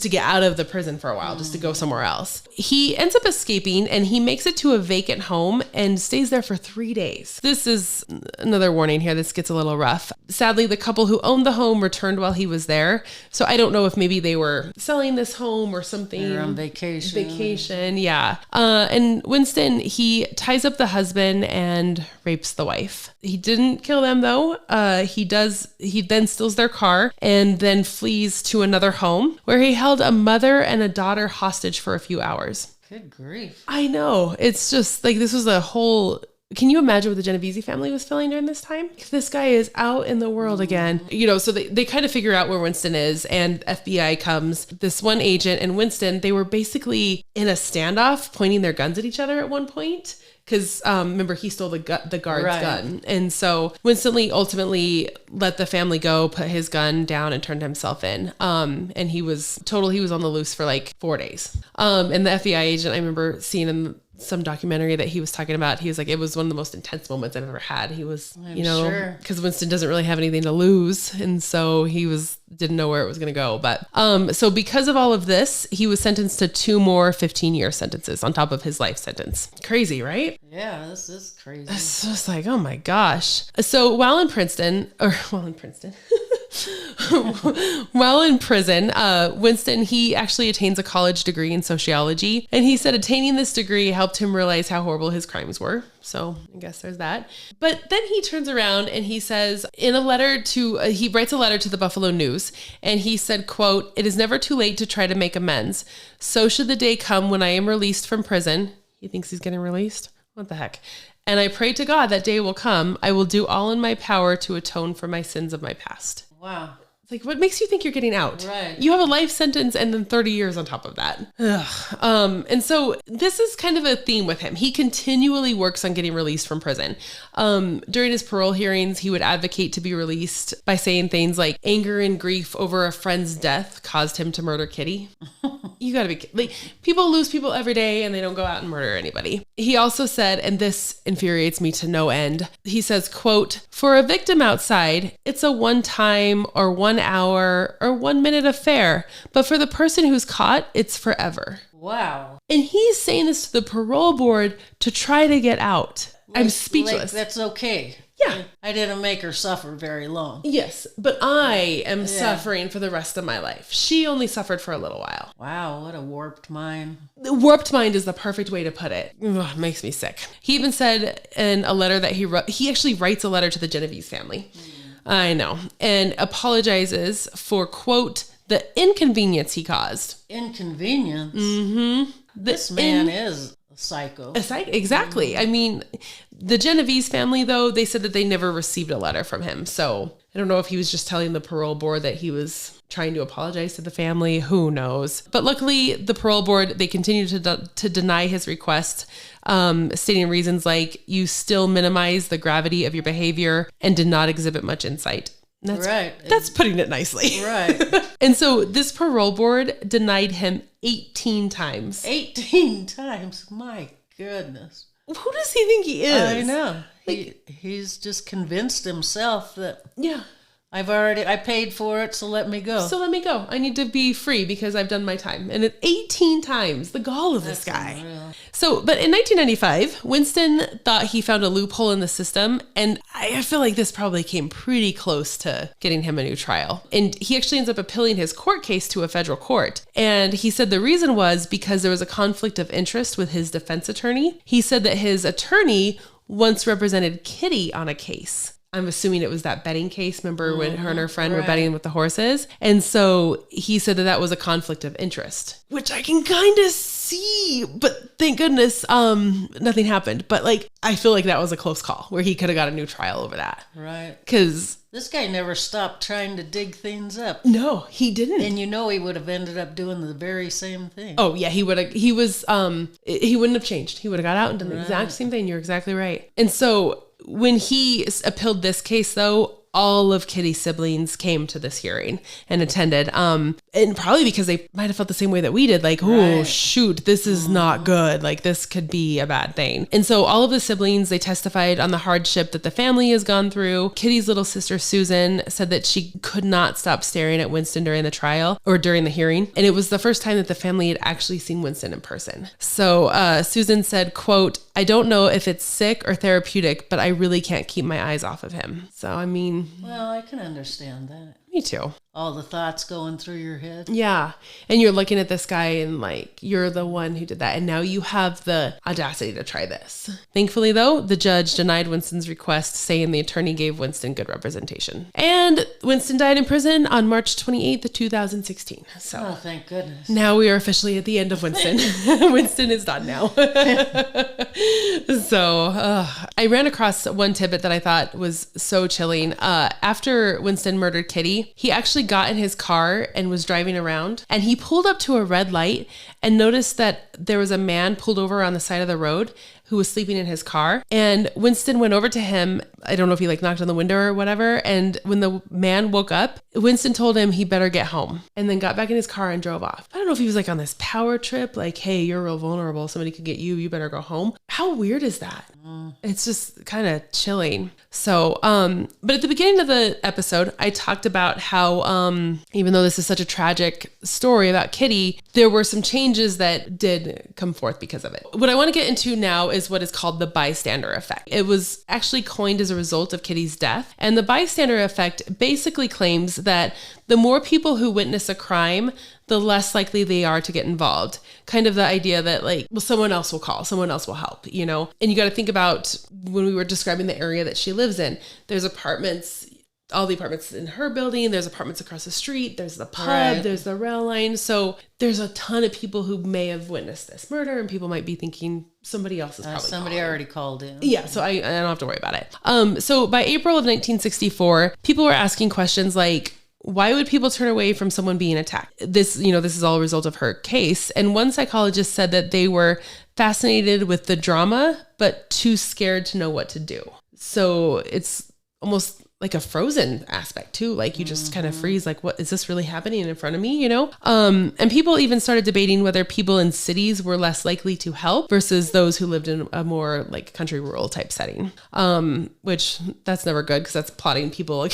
to get out of the prison for a while, just to go somewhere else. He ends up escaping and he makes it to a vacant home and stays there for 3 days. This is another warning here. This gets a little rough. Sadly, the couple who owned the home returned while he was there. So I don't know if maybe they were selling this home or something. They're on vacation. Yeah. And Winston, he ties up the husband and rapes the wife. He didn't kill them though. He then steals their car and then flees to another home where he held a mother and a daughter hostage for a few hours. Good grief. I know. It's just like, this was a whole... Can you imagine what the Genovese family was feeling during this time? This guy is out in the world again. So they kind of figure out where Winston is, and FBI comes. This one agent and Winston, they were basically in a standoff, pointing their guns at each other at one point. Because remember, he stole the guard's gun. And so Winston ultimately let the family go, put his gun down, and turned himself in. And he was on the loose for like 4 days. And the FBI agent, I remember seeing in some documentary that he was talking about, he was like, it was one of the most intense moments I've ever had. He was, because Winston doesn't really have anything to lose. And so didn't know where it was going to go. But so because of all of this, he was sentenced to 2 more 15-year sentences on top of his life sentence. Crazy, right? Yeah, this is crazy. It's just like, oh my gosh. So while in prison, Winston, he actually attains a college degree in sociology. And he said attaining this degree helped him realize how horrible his crimes were. So I guess there's that. But then he turns around and he says he writes a letter to the Buffalo News, and he said, quote, "It is never too late to try to make amends. So should the day come when I am released from prison." He thinks he's getting released? What the heck? "And I pray to God that day will come. I will do all in my power to atone for my sins of my past." Wow. Like, what makes you think you're getting out? Right. You have a life sentence and then 30 years on top of that. Ugh. And so this is kind of a theme with him. He continually works on getting released from prison. During his parole hearings, he would advocate to be released by saying things like anger and grief over a friend's death caused him to murder Kitty. You gotta be like, people lose people every day and they don't go out and murder anybody. He also said, and this infuriates me to no end, he says, quote, "For a victim outside, it's a 1 time or 1 hour or 1 minute affair. But for the person who's caught, it's forever." Wow. And he's saying this to the parole board to try to get out. I'm speechless. That's okay. Yeah. I didn't make her suffer very long. Yes, but I am suffering for the rest of my life. She only suffered for a little while. Wow, what a warped mind. The warped mind is the perfect way to put it. Ugh, it makes me sick. He even said in a letter that he wrote, he actually writes a letter to the Genovese family. I know. And apologizes for, quote, the inconvenience he caused. Inconvenience? Mm-hmm. This man is a psycho. Exactly. I mean, the Genovese family, though, they said that they never received a letter from him. So I don't know if he was just telling the parole board that he was trying to apologize to the family. Who knows? But luckily, the parole board, they continued to deny his request, stating reasons like you still minimize the gravity of your behavior and did not exhibit much insight. That's putting it nicely. Right. And so this parole board denied him 18 times. 18 times? My goodness. Who does he think he is? I know. He's just convinced himself that... Yeah. I paid for it, so let me go. So let me go. I need to be free because I've done my time. And 18 times, the gall of this guy. Unreal. So, but in 1995, Winston thought he found a loophole in the system. And I feel like this probably came pretty close to getting him a new trial. And he actually ends up appealing his court case to a federal court. And he said the reason was because there was a conflict of interest with his defense attorney. He said that his attorney once represented Kitty on a case. I'm assuming it was that betting case. Remember when her and her friend were betting with the horses? And so he said that that was a conflict of interest, which I can kind of see, but thank goodness nothing happened. But like, I feel like that was a close call where he could have got a new trial over that. Right. Because this guy never stopped trying to dig things up. No, he didn't. And he would have ended up doing the very same thing. Oh yeah, he wouldn't have changed. He would have got out and done the exact same thing. You're exactly right. And so when he appealed this case, though, all of Kitty's siblings came to this hearing and attended. And probably because they might have felt the same way that we did. Like, oh, shoot, this is not good. Like, this could be a bad thing. And so all of the siblings, they testified on the hardship that the family has gone through. Kitty's little sister, Susan, said that she could not stop staring at Winston during the trial or during the hearing. And it was the first time that the family had actually seen Winston in person. So Susan said, quote, "I don't know if it's sick or therapeutic, but I really can't keep my eyes off of him." So, I mean... Well, I can understand that. Me too. All the thoughts going through your head. Yeah. And you're looking at this guy and like, you're the one who did that. And now you have the audacity to try this. Thankfully, though, the judge denied Winston's request, saying the attorney gave Winston good representation. And Winston died in prison on March 28th, 2016. So oh, thank goodness. Now we are officially at the end of Winston. Winston is done now. So I ran across one tidbit that I thought was so chilling. After Winston murdered Kitty, he actually got in his car and was driving around, and he pulled up to a red light and noticed that there was a man pulled over on the side of the road who was sleeping in his car. And Winston went over to him. I don't know if he like knocked on the window or whatever. And when the man woke up, Winston told him he better get home, and then got back in his car and drove off. I don't know if he was like on this power trip, like, hey, you're real vulnerable. Somebody could get you. You better go home. How weird is that? It's just kind of chilling. So, but at the beginning of the episode, I talked about how, even though this is such a tragic story about Kitty, there were some changes that did come forth because of it. What I want to get into now is what is called the bystander effect. It was actually coined as a result of Kitty's death. And the bystander effect basically claims that the more people who witness a crime, the less likely they are to get involved. Kind of the idea that like, well, someone else will call, someone else will help, you know? And you got to think about when we were describing the area that she lives in, there's apartments, all the apartments in her building, there's apartments across the street, there's the pub, there's the rail line. So there's a ton of people who may have witnessed this murder, and people might be thinking somebody else is probably somebody calling. Already called in. Yeah, so I don't have to worry about it. So by April of 1964, people were asking questions like, why would people turn away from someone being attacked? This is all a result of her case. And one psychologist said that they were fascinated with the drama, but too scared to know what to do. So it's almost like a Frozen aspect too. Like you just kind of freeze, like, what is this really happening in front of me, you know? And people even started debating whether people in cities were less likely to help versus those who lived in a more like country rural type setting. Which that's never good because that's plotting people,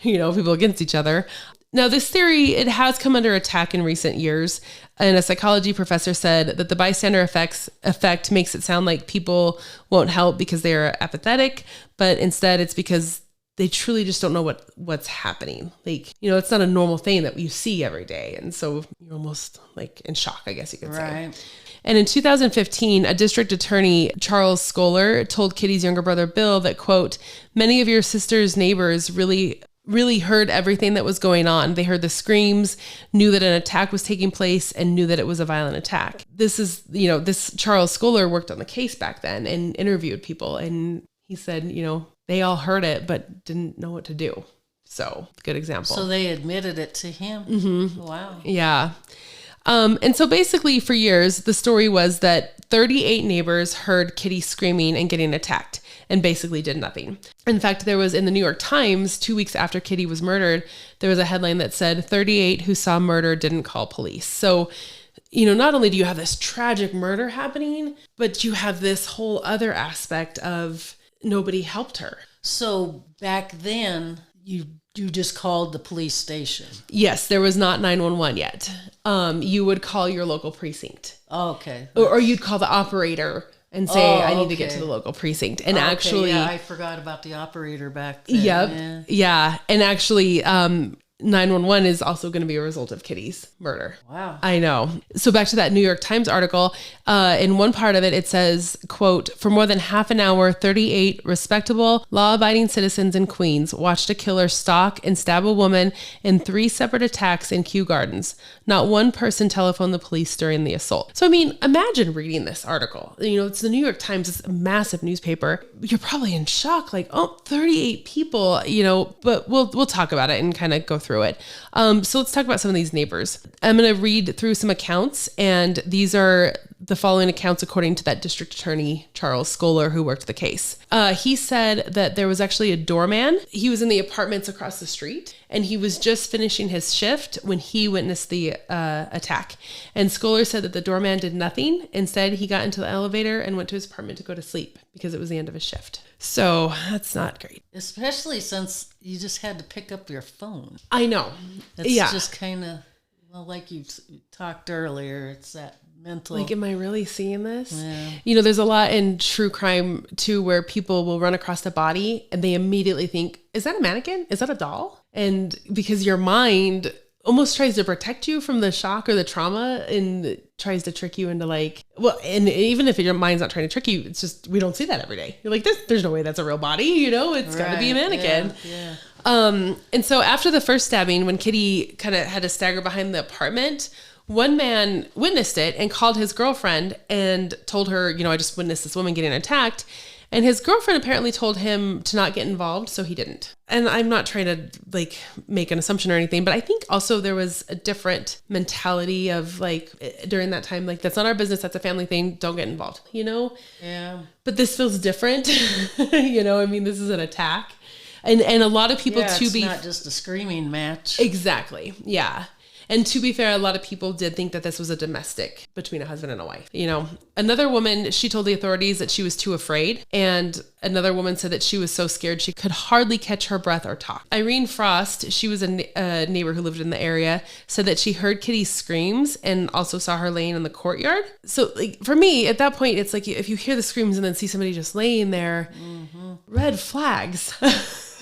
people against each other. Now, this theory, it has come under attack in recent years. And a psychology professor said that the bystander effect makes it sound like people won't help because they are apathetic, but instead it's because they truly just don't know what's happening. Like, it's not a normal thing that you see every day. And so you're almost like in shock, I guess you could say. And in 2015, a district attorney, Charles Scholar, told Kitty's younger brother, Bill, that, quote, many of your sister's neighbors really heard everything that was going on. They heard the screams, knew that an attack was taking place, and knew that it was a violent attack. This Charles Scholar worked on the case back then and interviewed people. And he said, they all heard it, but didn't know what to do. So good example. So they admitted it to him. Mm-hmm. Wow. Yeah. And so basically for years, the story was that 38 neighbors heard Kitty screaming and getting attacked and basically did nothing. In fact, there was in the New York Times 2 weeks after Kitty was murdered, there was a headline that said 38 who saw murder didn't call police. So, not only do you have this tragic murder happening, but you have this whole other aspect of nobody helped her. So back then, you just called the police station. Yes, there was not 911 yet. You would call your local precinct. Oh, okay. Or you'd call the operator and say, I need to get to the local precinct. And actually... Yeah, I forgot about the operator back then. Yep. Yeah. And actually, 911 is also going to be a result of Kitty's murder. Wow. I know. So back to that New York Times article, in one part of it, it says, quote, for more than half an hour, 38 respectable, law-abiding citizens in Queens watched a killer stalk and stab a woman in 3 separate attacks in Kew Gardens. Not one person telephoned the police during the assault. So, I mean, imagine reading this article. You know, it's the New York Times, it's a massive newspaper. You're probably in shock, like, 38 people, you know, but we'll talk about it and kind of go through it. So let's talk about some of these neighbors. I'm going to read through some accounts, and these are the following accounts according to that district attorney, Charles Scholar, who worked the case. He said that there was actually a doorman. He was in the apartments across the street, and he was just finishing his shift when he witnessed the attack. And Scholar said that the doorman did nothing. Instead, he got into the elevator and went to his apartment to go to sleep because it was the end of his shift. So that's not great. Especially since you just had to pick up your phone. I know. It's just kind of, well, like you talked earlier, it's that mental. Like, am I really seeing this? Yeah. You know, there's a lot in true crime too, where people will run across a body and they immediately think, is that a mannequin? Is that a doll? And because your mind almost tries to protect you from the shock or the trauma and tries to trick you into like, well, and even if your mind's not trying to trick you, it's just, we don't see that every day. You're like, there's no way that's a real body, you know, it's got to be a mannequin. Yeah. And so after the first stabbing, when Kitty kind of had to stagger behind the apartment, one man witnessed it and called his girlfriend and told her, you know, I just witnessed this woman getting attacked. And his girlfriend apparently told him to not get involved, so he didn't. And I'm not trying to like make an assumption or anything, but I think also there was a different mentality of like during that time, like that's not our business, that's a family thing, don't get involved, you know? Yeah. But this feels different, you know, I mean, this is an attack. And a lot of people it's not just a screaming match. Exactly, yeah. And to be fair, a lot of people did think that this was a domestic between a husband and a wife. You know, another woman, she told the authorities that she was too afraid. And another woman said that she was so scared she could hardly catch her breath or talk. Irene Frost, she was a neighbor who lived in the area, said that she heard Kitty's screams and also saw her laying in the courtyard. So like for me, at that point, it's like if you hear the screams and then see somebody just laying there, red flags.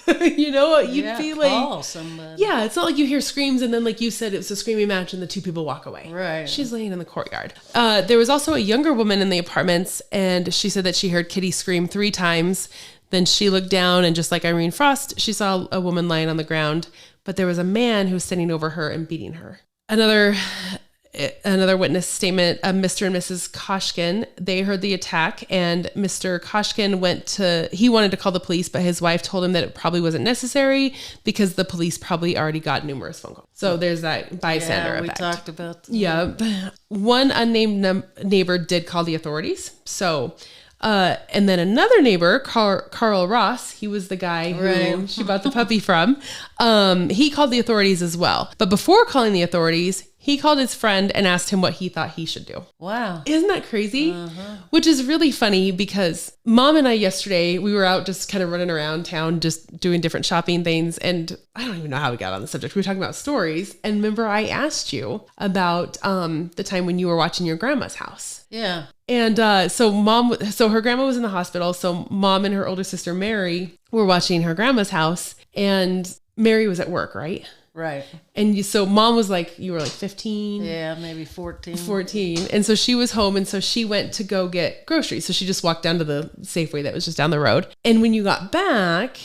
You know, you'd be like, call somebody. Yeah, it's not like you hear screams and then, like you said, it's a screaming match and the 2 people walk away. Right. She's laying in the courtyard. There was also a younger woman in the apartments, and she said that she heard Kitty scream 3 times. Then she looked down, and just like Irene Frost, she saw a woman lying on the ground, but there was a man who was standing over her and beating her. Another witness statement, Mr. and Mrs. Koshkin, they heard the attack, and Mr. Koshkin he wanted to call the police, but his wife told him that it probably wasn't necessary because the police probably already got numerous phone calls. So there's that bystander effect. We talked about that. Yeah. One unnamed neighbor did call the authorities. So, and then another neighbor, Carl Ross, he was the guy who she bought the puppy from. He called the authorities as well. But before calling the authorities, he called his friend and asked him what he thought he should do. Wow. Isn't that crazy? Which is really funny because Mom and I yesterday, we were out just kind of running around town, just doing different shopping things. And I don't even know how we got on the subject. We were talking about stories. And remember, I asked you about the time when you were watching your grandma's house. Yeah. And so her grandma was in the hospital. So Mom and her older sister, Mary, were watching her grandma's house. And Mary was at work, right? Right. And so Mom was like, you were like 15? Yeah, maybe 14. 14. And so she was home, and so she went to go get groceries. So she just walked down to the Safeway that was just down the road. And when you got back,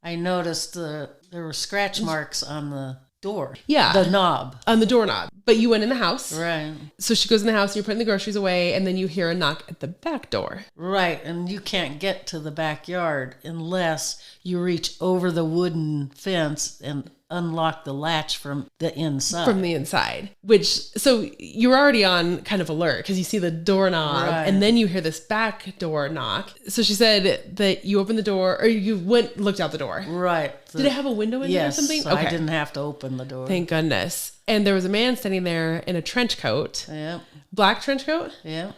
I noticed there were scratch marks on the door. Yeah. The knob. On the doorknob. But you went in the house. Right. So she goes in the house, and you're putting the groceries away, and then you hear a knock at the back door. Right. And you can't get to the backyard unless you reach over the wooden fence and unlock the latch from the inside. From the inside. So you're already on kind of alert because you see the doorknob, and then you hear this back door knock. So she said that you opened the door, or you looked out the door. Right. Did it have a window in there or something? So I didn't have to open the door. Thank goodness. And there was a man standing standing there in a trench coat, Yeah. black trench coat, Yeah.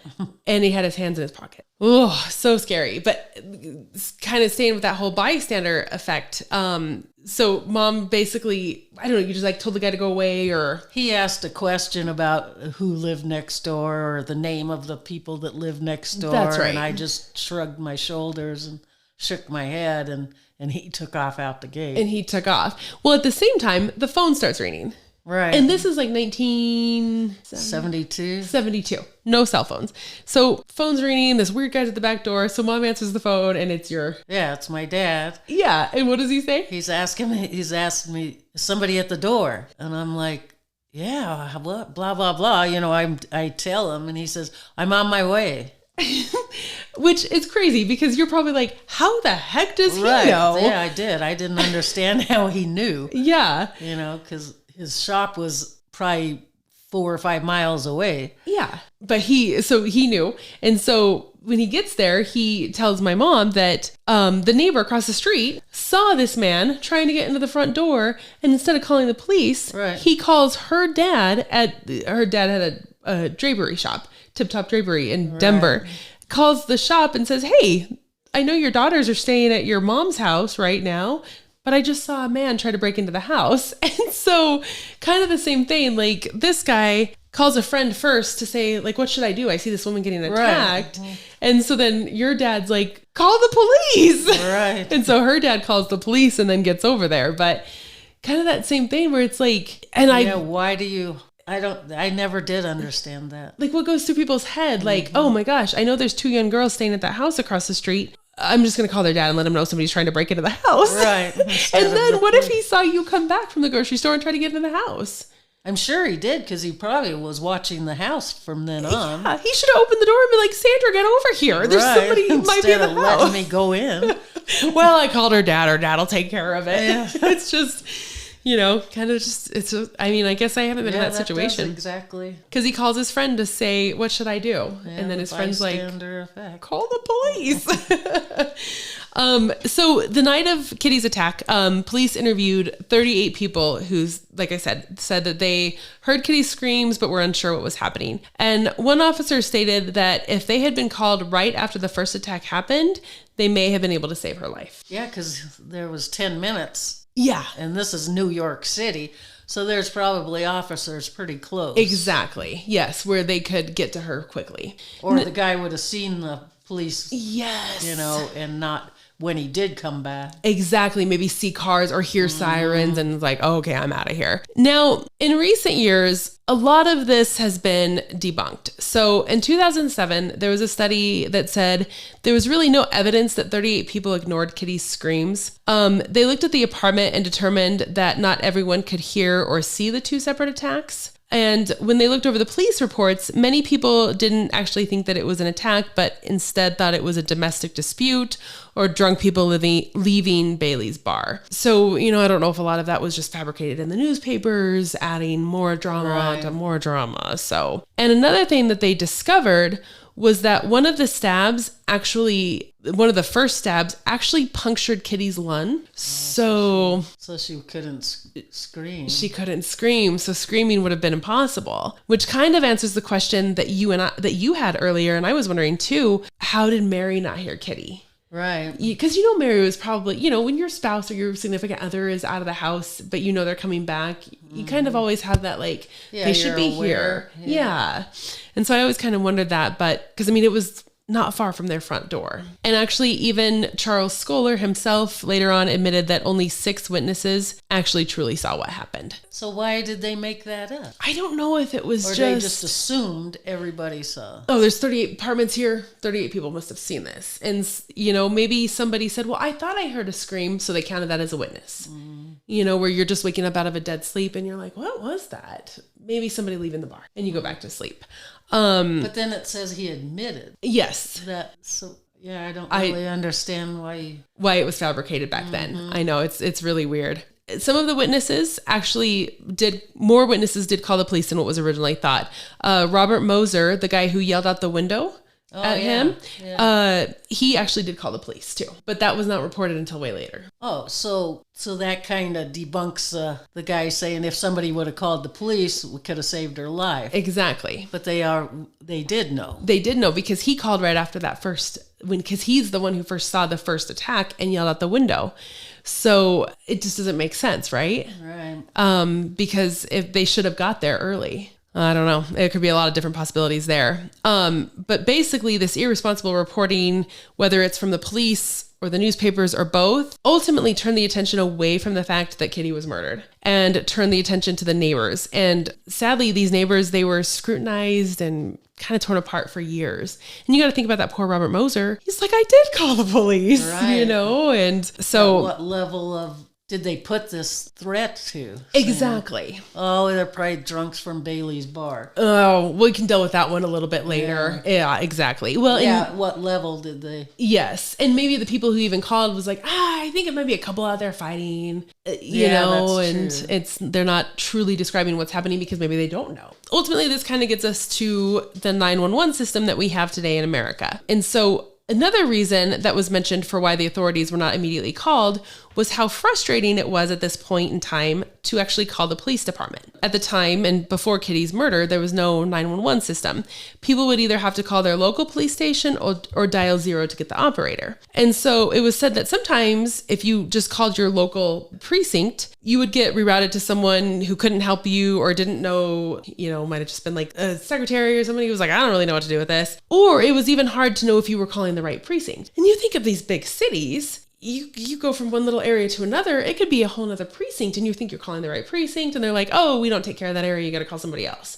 and he had his hands in his pocket. Oh, so scary. But kind of staying with that whole bystander effect. So mom basically, I don't know, you just like told the guy to go away, or He asked a question about who lived next door or the name of the people that lived next door. That's right. And I just shrugged my shoulders and shook my head, and he took off out the gate. and he took off. Well, at the same time, the phone starts ringing. Right. And this is like 1972. 72. No cell phones. So phone's ringing, this weird guy's at the back door. So mom answers the phone and it's your, Yeah, it's my dad. yeah. And what does he say? He's asking me, is somebody at the door? And I'm like, yeah, what? Blah, blah, blah. You know, I tell him, and he says, I'm on my way. Which is crazy because you're probably like, how the heck does he know? Yeah, I did. I didn't understand how he knew, Yeah. you know, because his shop was probably 4 or 5 miles away. Yeah. But he knew. And so when he gets there, he tells my mom that the neighbor across the street saw this man trying to get into the front door. And instead of calling the police, Right. he calls her dad her dad had a drapery shop, Tip Top Drapery in Denver, calls the shop and says, hey, I know your daughters are staying at your mom's house right now, but I just saw a man try to break into the house. And so kind of the same thing, like this guy calls a friend first to say, like, what should I do? I see this woman getting attacked. Right. And so then your dad's like, call the police. Right. And so her dad calls the police and then gets over there. But kind of that same thing where it's like, and Why do you... I never did understand that. like what goes through people's head? Like, oh my gosh, I know there's 2 young girls staying at that house across the street. I'm just going to call their dad and let him know somebody's trying to break into the house. Right. And then what if he saw you come back from the grocery store and try to get into the house? I'm sure he did, because he probably was watching the house from then on. Yeah, he should have opened the door and be like, Sandra, get over here. There's somebody who might be in Instead the of house. letting me go in. Well, I called her dad. Her dad will take care of it. Yeah. It's just, kind of just, I guess I haven't been in that situation. Exactly. Because he calls his friend to say, what should I do? Yeah, and then his friend's like, bystander effect. call the police. So the night of Kitty's attack, police interviewed 38 people who's, like I said that they heard Kitty's screams but were unsure what was happening. And one officer stated that if they had been called right after the first attack happened, they may have been able to save her life. Yeah, because there was 10 minutes, Yeah. and this is New York City, so there's probably officers pretty close. Exactly. Yes, where they could get to her quickly. Or the guy would have seen the police, Yes. and not when he did come back. Exactly. Maybe see cars or hear sirens and it's like, oh, okay, I'm out of here. Now, in recent years, a lot of this has been debunked. So in 2007, there was a study that said there was really no evidence that 38 people ignored Kitty's screams. They looked at the apartment and determined that not everyone could hear or see the 2 separate attacks. And when they looked over the police reports, many people didn't actually think that it was an attack, but instead thought it was a domestic dispute or drunk people leaving Bailey's bar. So, I don't know if a lot of that was just fabricated in the newspapers, adding more drama onto more drama. So, and another thing that they discovered was that one of the first stabs actually punctured Kitty's lung. So she couldn't scream. She couldn't scream. So screaming would have been impossible, which kind of answers the question that you had earlier. And I was wondering too, how did Mary not hear Kitty? Right. Because Mary was probably, when your spouse or your significant other is out of the house, but they're coming back, you kind of always have that like, they should be aware. here. Yeah. And so I always kind of wondered that, but because it was not far from their front door. And actually even Charles Scholar himself later on admitted that only 6 witnesses actually truly saw what happened. So why did they make that up? I don't know if it was Or they just assumed everybody saw. Oh, there's 38 apartments here. 38 people must have seen this. And, maybe somebody said, well, I thought I heard a scream. So they counted that as a witness. Where you're just waking up out of a dead sleep and you're like, what was that? Maybe somebody leaving the bar and you go back to sleep. But then it says he admitted. Yes. That. So yeah, I don't really understand why it was fabricated back then. I know it's really weird. Some of the witnesses more witnesses did call the police than what was originally thought. Robert Moser, the guy who yelled out the window at him. Yeah. He actually did call the police too, but that was not reported until way later. Oh, so that kind of debunks the guy saying if somebody would have called the police, we could have saved her life. Exactly. But they did know. They did know because he called right after that because he's the one who first saw the first attack and yelled out the window. So it just doesn't make sense, right? Right. Because if they should have got there early. I don't know. It could be a lot of different possibilities there. But basically this irresponsible reporting, whether it's from the police or the newspapers or both, ultimately turned the attention away from the fact that Kitty was murdered and turned the attention to the neighbors. And sadly, these neighbors, they were scrutinized and kind of torn apart for years. And you got to think about that poor Robert Moser. He's like, I did call the police, right. And so... At what level of... did they put this threat to? Exactly. Saying, oh, they're probably drunks from Bailey's bar. Oh, we can deal with that one a little bit later. Yeah, exactly. Well, what level did they? Yes. And maybe the people who even called was like, I think it might be a couple out there fighting, you know, and true. They're not truly describing what's happening because maybe they don't know. Ultimately, this kind of gets us to the 911 system that we have today in America. And so another reason that was mentioned for why the authorities were not immediately called was how frustrating it was at this point in time to actually call the police department. At the time and before Kitty's murder, there was no 911 system. People would either have to call their local police station or dial 0 to get the operator. And so it was said that sometimes if you just called your local precinct, you would get rerouted to someone who couldn't help you or didn't know, might have just been like a secretary or somebody who was like, I don't really know what to do with this. Or it was even hard to know if you were calling the right precinct. And you think of these big cities, you go from one little area to another, it could be a whole nother precinct and you think you're calling the right precinct and they're like, oh, we don't take care of that area, you got to call somebody else.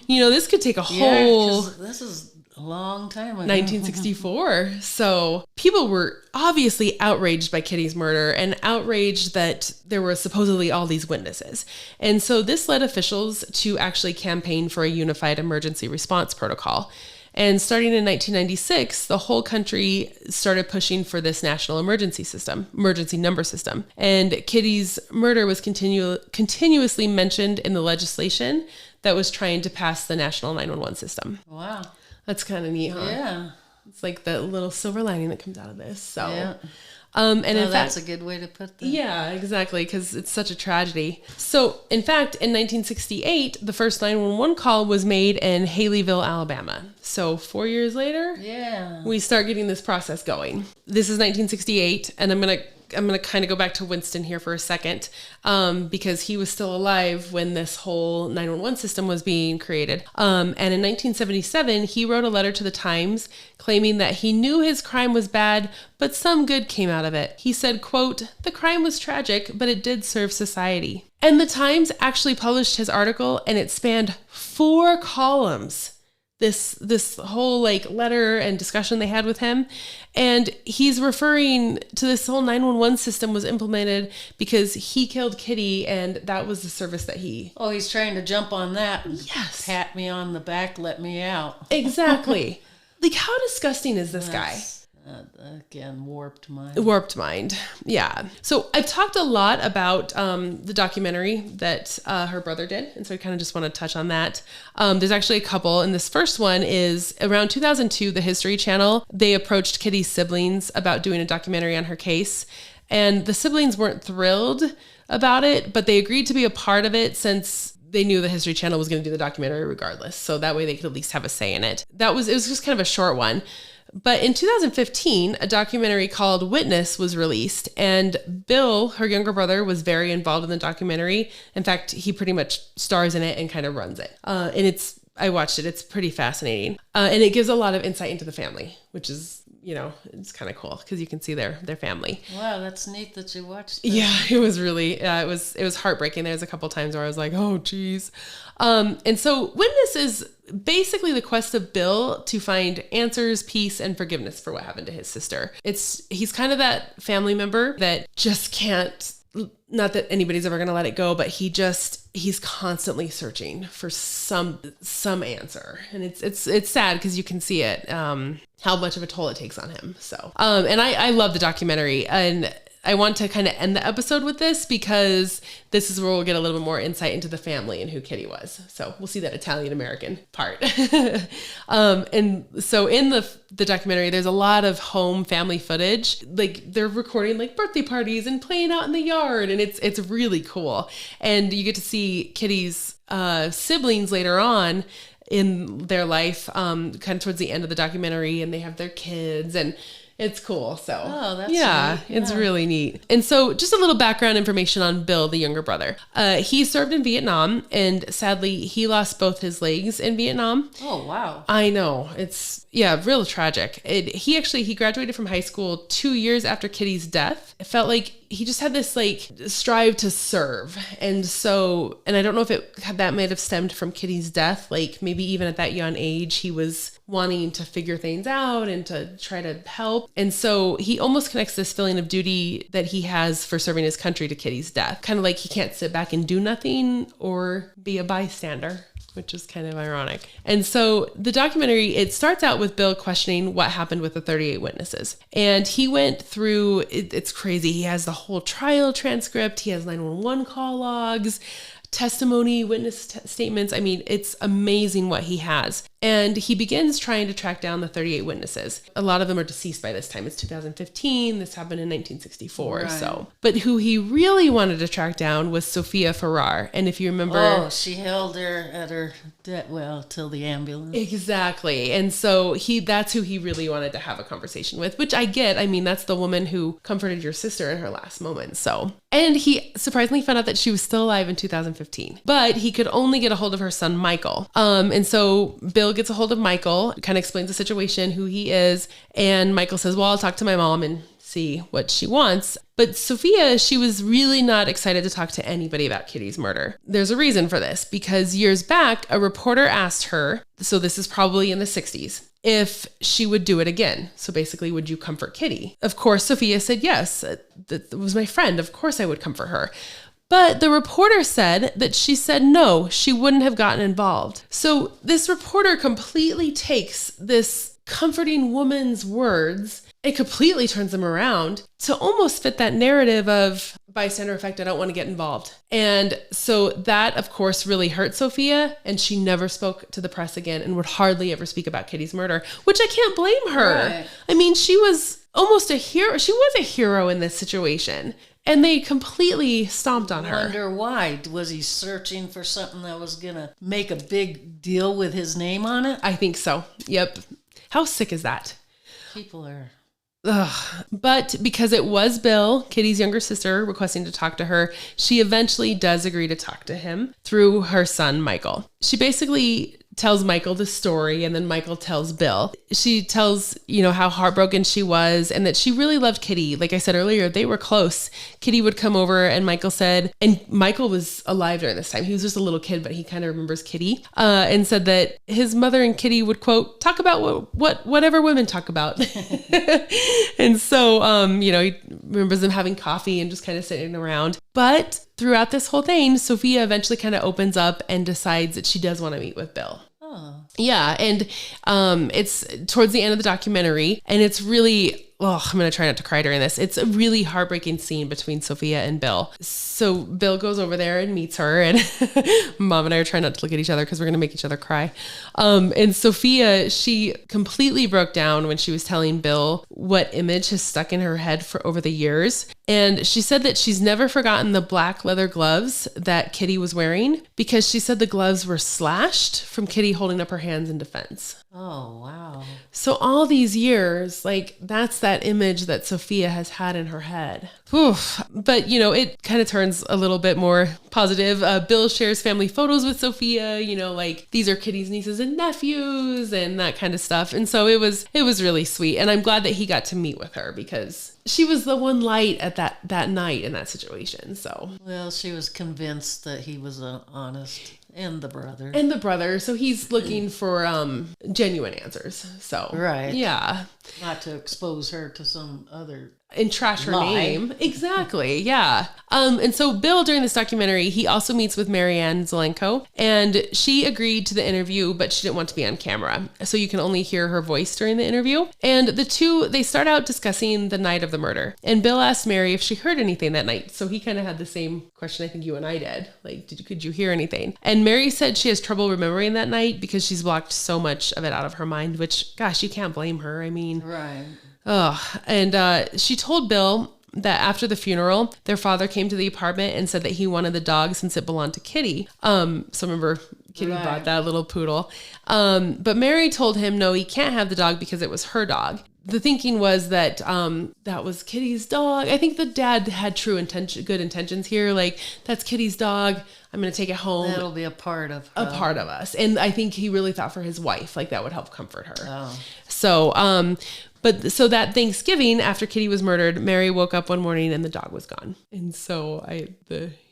This could take a whole... this is a long time ago. 1964. So people were obviously outraged by Kitty's murder and outraged that there were supposedly all these witnesses. And so this led officials to actually campaign for a unified emergency response protocol. And starting in 1996, the whole country started pushing for this national emergency number system. And Kitty's murder was continuously mentioned in the legislation that was trying to pass the national 911 system. Wow. That's kind of neat, huh? Yeah. It's like the little silver lining that comes out of this. So, yeah. And in fact, that's a good way to put that. Yeah, exactly, because it's such a tragedy. So, in fact, in 1968, the first 911 call was made in Haleyville, Alabama. So 4 years later, we start getting this process going. This is 1968, and I'm gonna kind of go back to Winston here for a second, because he was still alive when this whole 911 system was being created. And in 1977, he wrote a letter to the Times claiming that he knew his crime was bad, but some good came out of it. He said, quote, "The crime was tragic, but it did serve society." And the Times actually published his article, and it spanned 4 columns. This whole letter and discussion they had with him. And he's referring to this whole 911 system was implemented because he killed Kitty and that was the service that he... Oh, he's trying to jump on that. Yes. Pat me on the back, let me out. Exactly. How disgusting is this guy? Again, warped mind. Warped mind. Yeah. So I've talked a lot about the documentary that her brother did. And so I kind of just want to touch on that. There's actually a couple. And this first one is around 2002, the History Channel. They approached Kitty's siblings about doing a documentary on her case. And the siblings weren't thrilled about it, but they agreed to be a part of it since they knew the History Channel was going to do the documentary regardless. So that way they could at least have a say in it. It was just kind of a short one. But in 2015, a documentary called Witness was released, and Bill, her younger brother, was very involved in the documentary. In fact, he pretty much stars in it and kind of runs it. And I watched it. It's pretty fascinating. And it gives a lot of insight into the family, which is, it's kind of cool because you can see their family. Wow, that's neat that you watched that. Yeah, it was really, it was heartbreaking. There's a couple times where I was like, oh, geez. And so Witness is basically the quest of Bill to find answers, peace, and forgiveness for what happened to his sister. He's kind of that family member that just can't, not that anybody's ever going to let it go, but he's constantly searching for some answer. And it's sad because you can see it, how much of a toll it takes on him. So, and I love the documentary, and I want to kind of end the episode with this because this is where we'll get a little bit more insight into the family and who Kitty was. So we'll see that Italian-American part. And so in the documentary, there's a lot of home family footage. Like they're recording like birthday parties and playing out in the yard. And it's really cool. And you get to see Kitty's siblings later on in their life, kind of towards the end of the documentary, and they have their kids, and it's cool. So that's neat. It's really neat. And so just a little background information on Bill, the younger brother. He served in Vietnam, and sadly he lost both his legs in Vietnam. Oh, wow. I know. It's real tragic. He graduated from high school 2 years after Kitty's death. It felt like he just had this like strive to serve. And I don't know if that might have stemmed from Kitty's death. Like maybe even at that young age, he was wanting to figure things out and to try to help. And so he almost connects this feeling of duty that he has for serving his country to Kitty's death. Kind of like he can't sit back and do nothing or be a bystander, which is kind of ironic. And so the documentary, it starts out with Bill questioning what happened with the 38 witnesses. And he went through, it's crazy. He has the whole trial transcript. He has 911 call logs, testimony, witness statements. I mean, it's amazing what he has. And he begins trying to track down the 38 witnesses. A lot of them are deceased by this time. It's 2015. This happened in 1964. Right. So, but who he really wanted to track down was Sophia Farrar. And if you remember, she held her at her till the ambulance. Exactly. And so that's who he really wanted to have a conversation with, which I get. I mean, that's the woman who comforted your sister in her last moments. So, and he surprisingly found out that she was still alive in 2015, but he could only get a hold of her son, Michael. And so Bill gets a hold of Michael, kind of explains the situation, who he is. And Michael says, well, I'll talk to my mom and see what she wants. But Sophia, she was really not excited to talk to anybody about Kitty's murder. There's a reason for this, because years back, a reporter asked her, so this is probably in the 60s, if she would do it again. So basically, would you comfort Kitty? Of course, Sophia said yes. That was my friend. Of course I would comfort her. But the reporter said that she said no, she wouldn't have gotten involved. So this reporter completely takes this comforting woman's words, it completely turns them around to almost fit that narrative of bystander effect, I don't want to get involved. And so that, of course, really hurt Sophia, and she never spoke to the press again and would hardly ever speak about Kitty's murder, which I can't blame her. Right. I mean, she was almost a hero. She was a hero in this situation. And they completely stomped on her. I wonder why. Was he searching for something that was going to make a big deal with his name on it? I think so. Yep. How sick is that? People are... Ugh. But because it was Bill, Kitty's younger sister, requesting to talk to her, she eventually does agree to talk to him through her son, Michael. She basically tells Michael the story, and then Michael tells Bill. She tells, how heartbroken she was and that she really loved Kitty. Like I said earlier, they were close. Kitty would come over, and Michael was alive during this time. He was just a little kid, but he kind of remembers Kitty, and said that his mother and Kitty would, quote, talk about whatever women talk about. And so, he remembers them having coffee and just kind of sitting around. But throughout this whole thing, Sophia eventually kind of opens up and decides that she does want to meet with Bill. Oh. Yeah. And it's towards the end of the documentary, and it's really... I'm going to try not to cry during this. It's a really heartbreaking scene between Sophia and Bill. So Bill goes over there and meets her, and Mom and I are trying not to look at each other because we're going to make each other cry. And Sophia, she completely broke down when she was telling Bill what image has stuck in her head for over the years. And she said that she's never forgotten the black leather gloves that Kitty was wearing, because she said the gloves were slashed from Kitty holding up her hands in defense. Oh, wow. So all these years, that's that image that Sophia has had in her head. Oof. But, it kind of turns a little bit more positive. Bill shares family photos with Sophia, these are Kitty's nieces and nephews and that kind of stuff. And so it was really sweet. And I'm glad that he got to meet with her, because she was the one light at that night in that situation. So, well, she was convinced that he was honest. And the brother. So he's looking for genuine answers. So, right. Yeah. Not to expose her to some other and trash her Lie. name. Exactly. Yeah. And so Bill, during this documentary, he also meets with Marianne Zelenko, and she agreed to the interview, but she didn't want to be on camera. So you can only hear her voice during the interview. And the two, they start out discussing the night of the murder. And Bill asked Mary if she heard anything that night. So he kind of had the same question I think you and I did. Like, could you hear anything? And Mary said she has trouble remembering that night because she's blocked so much of it out of her mind, which, gosh, you can't blame her. I mean, Right. oh, and she told Bill that after the funeral, their father came to the apartment and said that he wanted the dog since it belonged to Kitty. So remember, Kitty brought that little poodle. But Mary told him, no, he can't have the dog because it was her dog. The thinking was that that was Kitty's dog. I think the dad had good intentions here. Like, that's Kitty's dog. I'm going to take it home. That'll be a part of us. And I think he really thought for his wife, like that would help comfort her. Oh. So, so that Thanksgiving after Kitty was murdered, Mary woke up one morning and the dog was gone. And so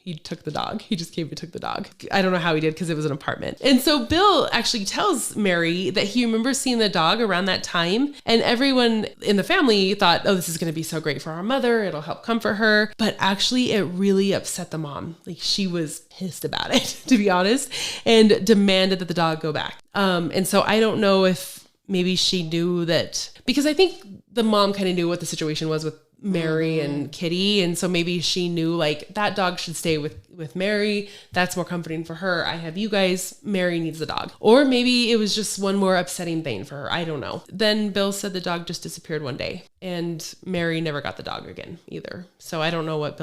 he took the dog. He just took the dog. I don't know how he did because it was an apartment. And so Bill actually tells Mary that he remembers seeing the dog around that time. And everyone in the family thought, oh, this is going to be so great for our mother. It'll help comfort her. But actually, it really upset the mom. Like, she was pissed about it, to be honest, and demanded that the dog go back. And so I don't know if maybe she knew that, because I think the mom kind of knew what the situation was with Mary and Kitty. And so maybe she knew, like, that dog should stay with Mary. That's more comforting for her. I have you guys. Mary needs the dog. Or maybe it was just one more upsetting thing for her. I don't know. Then Bill said the dog just disappeared one day and Mary never got the dog again either. So I don't know if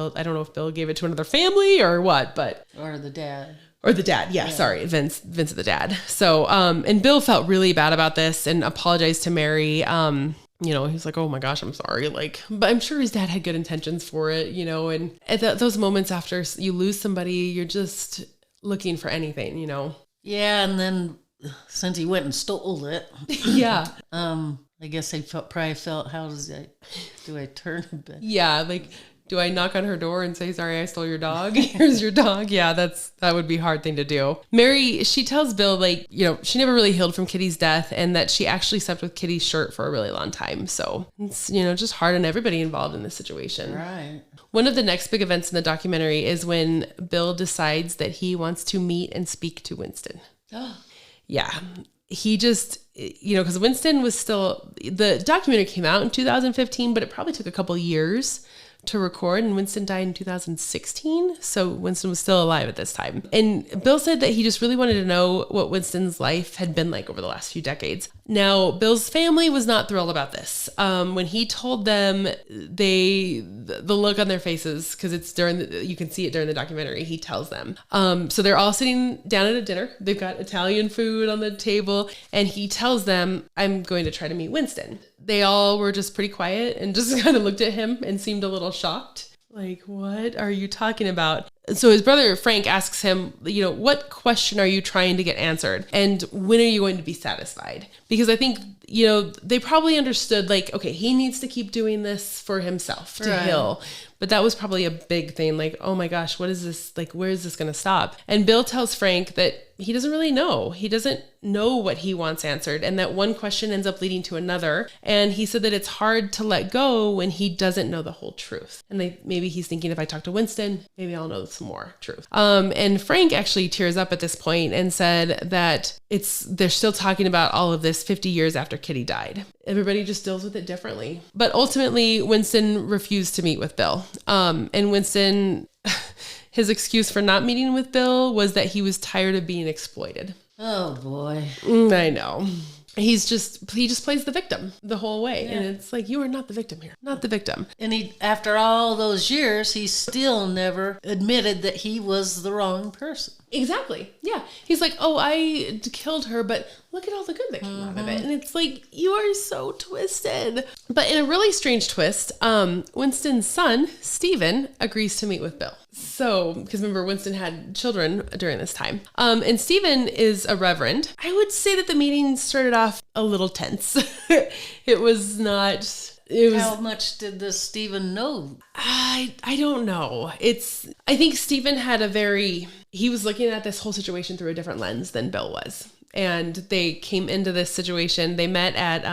Bill gave it to another family or what, but. Or the dad. Or the dad. Yeah, sorry. Vince the dad. So, and Bill felt really bad about this and apologized to Mary. He's like, oh my gosh, I'm sorry. Like, but I'm sure his dad had good intentions for it, and at those moments after you lose somebody, you're just looking for anything, Yeah. And then since he went and stole it. Yeah. I guess they probably felt, do I turn a bit? Yeah. Like, do I knock on her door and say, sorry, I stole your dog? Here's your dog. Yeah, that would be a hard thing to do. Mary, she tells Bill, like, she never really healed from Kitty's death and that she actually slept with Kitty's shirt for a really long time. So it's, just hard on everybody involved in this situation. Right. One of the next big events in the documentary is when Bill decides that he wants to meet and speak to Winston. Yeah. He just, because Winston was still, the documentary came out in 2015, but it probably took a couple years to record, and Winston died in 2016. So Winston was still alive at this time. And Bill said that he just really wanted to know what Winston's life had been like over the last few decades. Now, Bill's family was not thrilled about this. When he told them, the look on their faces, because it's you can see it during the documentary, he tells them. So they're all sitting down at a dinner. They've got Italian food on the table, and he tells them, I'm going to try to meet Winston. They all were just pretty quiet and just kind of looked at him and seemed a little shocked. Like, what are you talking about? So his brother, Frank, asks him, what question are you trying to get answered? And when are you going to be satisfied? Because I think, they probably understood, like, okay, he needs to keep doing this for himself to heal. But that was probably a big thing. Like, oh my gosh, what is this? Like, where is this going to stop? And Bill tells Frank that he doesn't really know. He doesn't know what he wants answered. And that one question ends up leading to another. And he said that it's hard to let go when he doesn't know the whole truth. And maybe he's thinking, if I talk to Winston, maybe I'll know some more truth. And Frank actually tears up at this point and said that they're still talking about all of this 50 years after Kitty died. Everybody just deals with it differently. But ultimately, Winston refused to meet with Bill. And Winston, his excuse for not meeting with Bill was that he was tired of being exploited. Oh boy. I know. He just plays the victim the whole way. Yeah. And it's like, you are not the victim here. Not the victim. And after all those years, he still never admitted that he was the wrong person. Exactly. Yeah. He's like, oh, I killed her, but look at all the good that came out of it. And it's like, you are so twisted. But in a really strange twist, Winston's son, Stephen, agrees to meet with Bill. So, because remember, Winston had children during this time. And Stephen is a reverend. I would say that the meeting started off a little tense. It was not... How much did this Stephen know? I don't know. I think Stephen had he was looking at this whole situation through a different lens than Bill was. and they came into this situation. They met at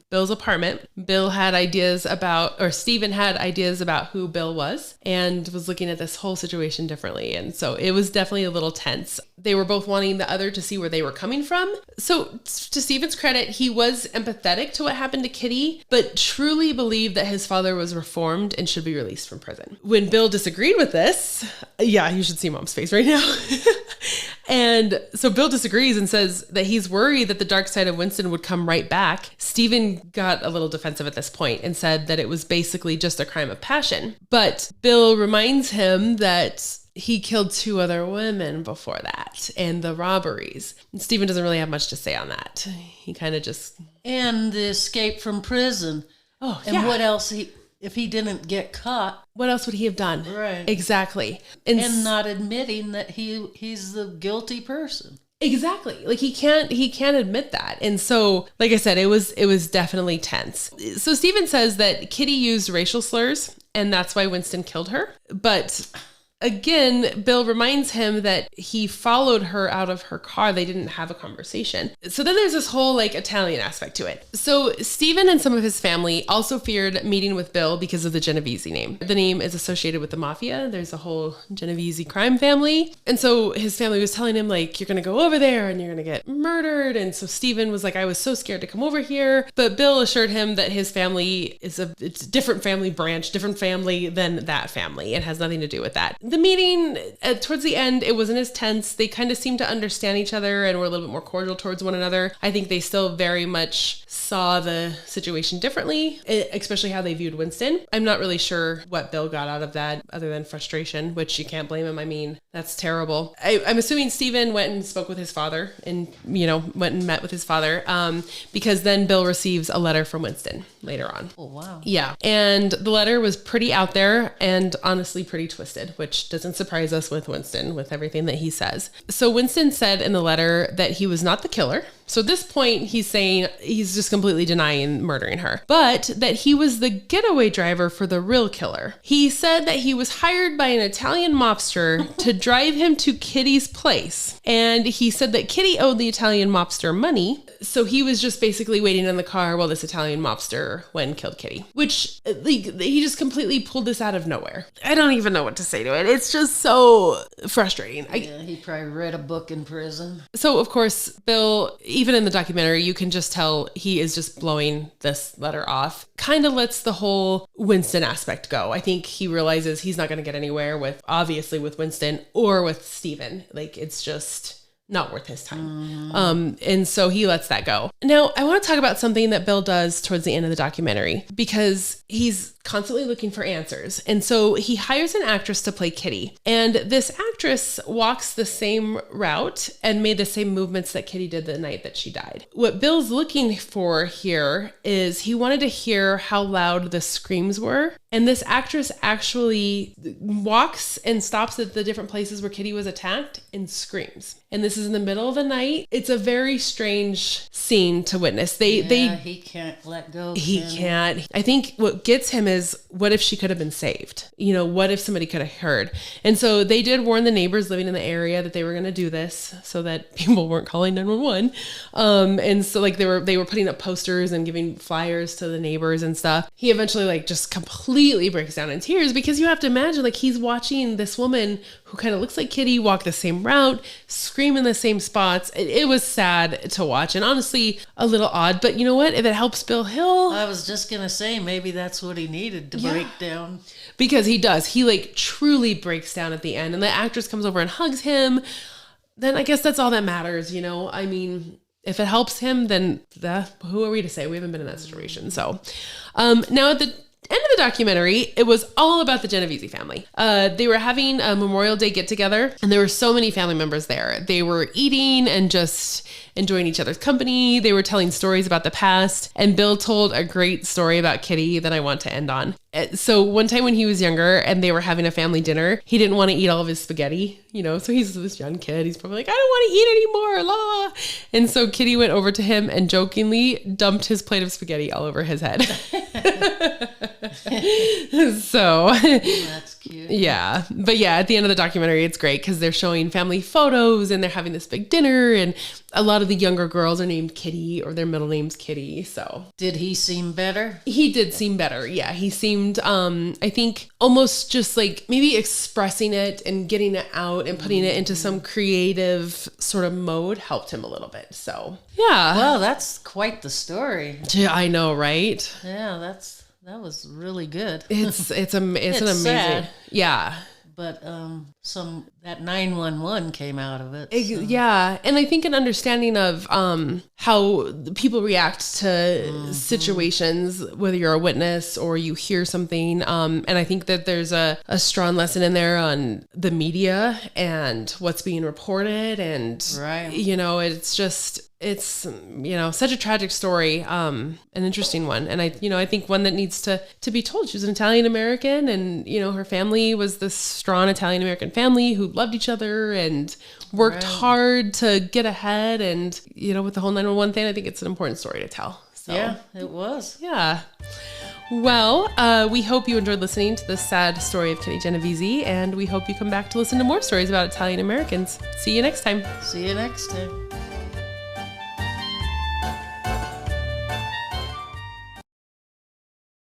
Bill's apartment. Bill had ideas about, or Stephen had ideas about who Bill was, and was looking at this whole situation differently. And so it was definitely a little tense. They were both wanting the other to see where they were coming from. So to Stephen's credit, he was empathetic to what happened to Kitty, but truly believed that his father was reformed and should be released from prison. When Bill disagreed with this, yeah, you should see Mom's face right now. And so Bill disagrees and says that he's worried that the dark side of Winston would come right back. Stephen got a little defensive at this point and said that it was basically just a crime of passion. But Bill reminds him that he killed 2 other women before that and the robberies. And Stephen doesn't really have much to say on that. He kind of just... And the escape from prison. Oh, and yeah. what else if he didn't get caught? What else would he have done? Right. Exactly. And not admitting that he's the guilty person. Exactly. Like he can't admit that. And so, like I said, it was definitely tense. So Stephen says that Kitty used racial slurs and that's why Winston killed her. But again, Bill reminds him that he followed her out of her car. They didn't have a conversation. So then there's this whole like Italian aspect to it. So Stephen and some of his family also feared meeting with Bill because of the Genovese name. The name is associated with the mafia. There's a whole Genovese crime family. And so his family was telling him like, you're going to go over there and you're going to get murdered. And so Stephen was like, I was so scared to come over here. But Bill assured him that his family it's a different family branch, different family than that family. It has nothing to do with that. The meeting, towards the end, it wasn't as tense. They kind of seemed to understand each other and were a little bit more cordial towards one another. I think they still very much saw the situation differently, especially how they viewed Winston. I'm not really sure what Bill got out of that other than frustration, which you can't blame him. I mean, that's terrible. I'm assuming Stephen went and spoke with his father and, went and met with his father because then Bill receives a letter from Winston later on. Oh, wow. Yeah. And the letter was pretty out there and honestly pretty twisted, which doesn't surprise us with Winston, with everything that he says. So Winston said in the letter that he was not the killer. So at this point, he's saying he's just completely denying murdering her, but that he was the getaway driver for the real killer. He said that he was hired by an Italian mobster to drive him to Kitty's place. And he said that Kitty owed the Italian mobster money. So he was just basically waiting in the car while this Italian mobster went and killed Kitty, which he just completely pulled this out of nowhere. I don't even know what to say to it. It's just so frustrating. Yeah, he probably read a book in prison. So of course, Bill, even in the documentary, you can just tell he is just blowing this letter off. Kind of lets the whole Winston aspect go. I think he realizes he's not going to get anywhere with Winston or with Stephen. Like it's just not worth his time. And so he lets that go. Now, I want to talk about something that Bill does towards the end of the documentary because he's constantly looking for answers. And so he hires an actress to play Kitty. And this actress walks the same route and made the same movements that Kitty did the night that she died. What Bill's looking for here is he wanted to hear how loud the screams were. And this actress actually walks and stops at the different places where Kitty was attacked and screams. And this is in the middle of the night. It's a very strange scene to witness. He can't let go. He can't. I think what gets him is, what if she could have been saved? What if somebody could have heard? And so they did warn the neighbors living in the area that they were going to do this so that people weren't calling 911. And so like they were putting up posters and giving flyers to the neighbors and stuff. He eventually just completely breaks down in tears because you have to imagine he's watching this woman who kind of looks like Kitty walk the same route, scream in the same spots. It was sad to watch and honestly a little odd, but you know what? If it helps Bill Hill. I was just going to say, maybe that's what he needed to break down. Because he does. He truly breaks down at the end and the actress comes over and hugs him. Then I guess that's all that matters, I mean, if it helps him, then who are we to say? We haven't been in that situation. So now at the end of the documentary, it was all about the Genovese family. They were having a Memorial Day get together and there were so many family members there. They were eating and just enjoying each other's company. They were telling stories about the past. And Bill told a great story about Kitty that I want to end on. So one time when he was younger and they were having a family dinner, he didn't want to eat all of his spaghetti, so he's this young kid. He's probably like, I don't want to eat anymore, la. And so Kitty went over to him and jokingly dumped his plate of spaghetti all over his head. So That's cute. yeah. But yeah, at the end of the documentary, it's great because they're showing family photos and they're having this big dinner. And a lot of the younger girls are named Kitty, or their middle name's Kitty. So Did he seem better? he did seem better. Yeah. He seemed, I think, almost just like maybe expressing it and getting it out and putting it into some creative sort of mode helped him a little bit. So yeah. Well, that's quite the story. Yeah, I know, right? Yeah, that was really good. It's an amazing. sad. Yeah. But that 911 came out of it. Yeah. And I think an understanding of how people react to situations, whether you're a witness or you hear something. And I think that there's a strong lesson in there on the media and what's being reported. And, Right. it's such a tragic story, an interesting one. And I think one that needs to be told. She was an Italian American, and, her family was this strong Italian American family who loved each other and worked hard to get ahead. And, with the whole 911 thing, I think it's an important story to tell. So, Yeah, it was. yeah. Well, we hope you enjoyed listening to the sad story of Kitty Genovese, and we hope you come back to listen to more stories about Italian Americans. See you next time. See you next time.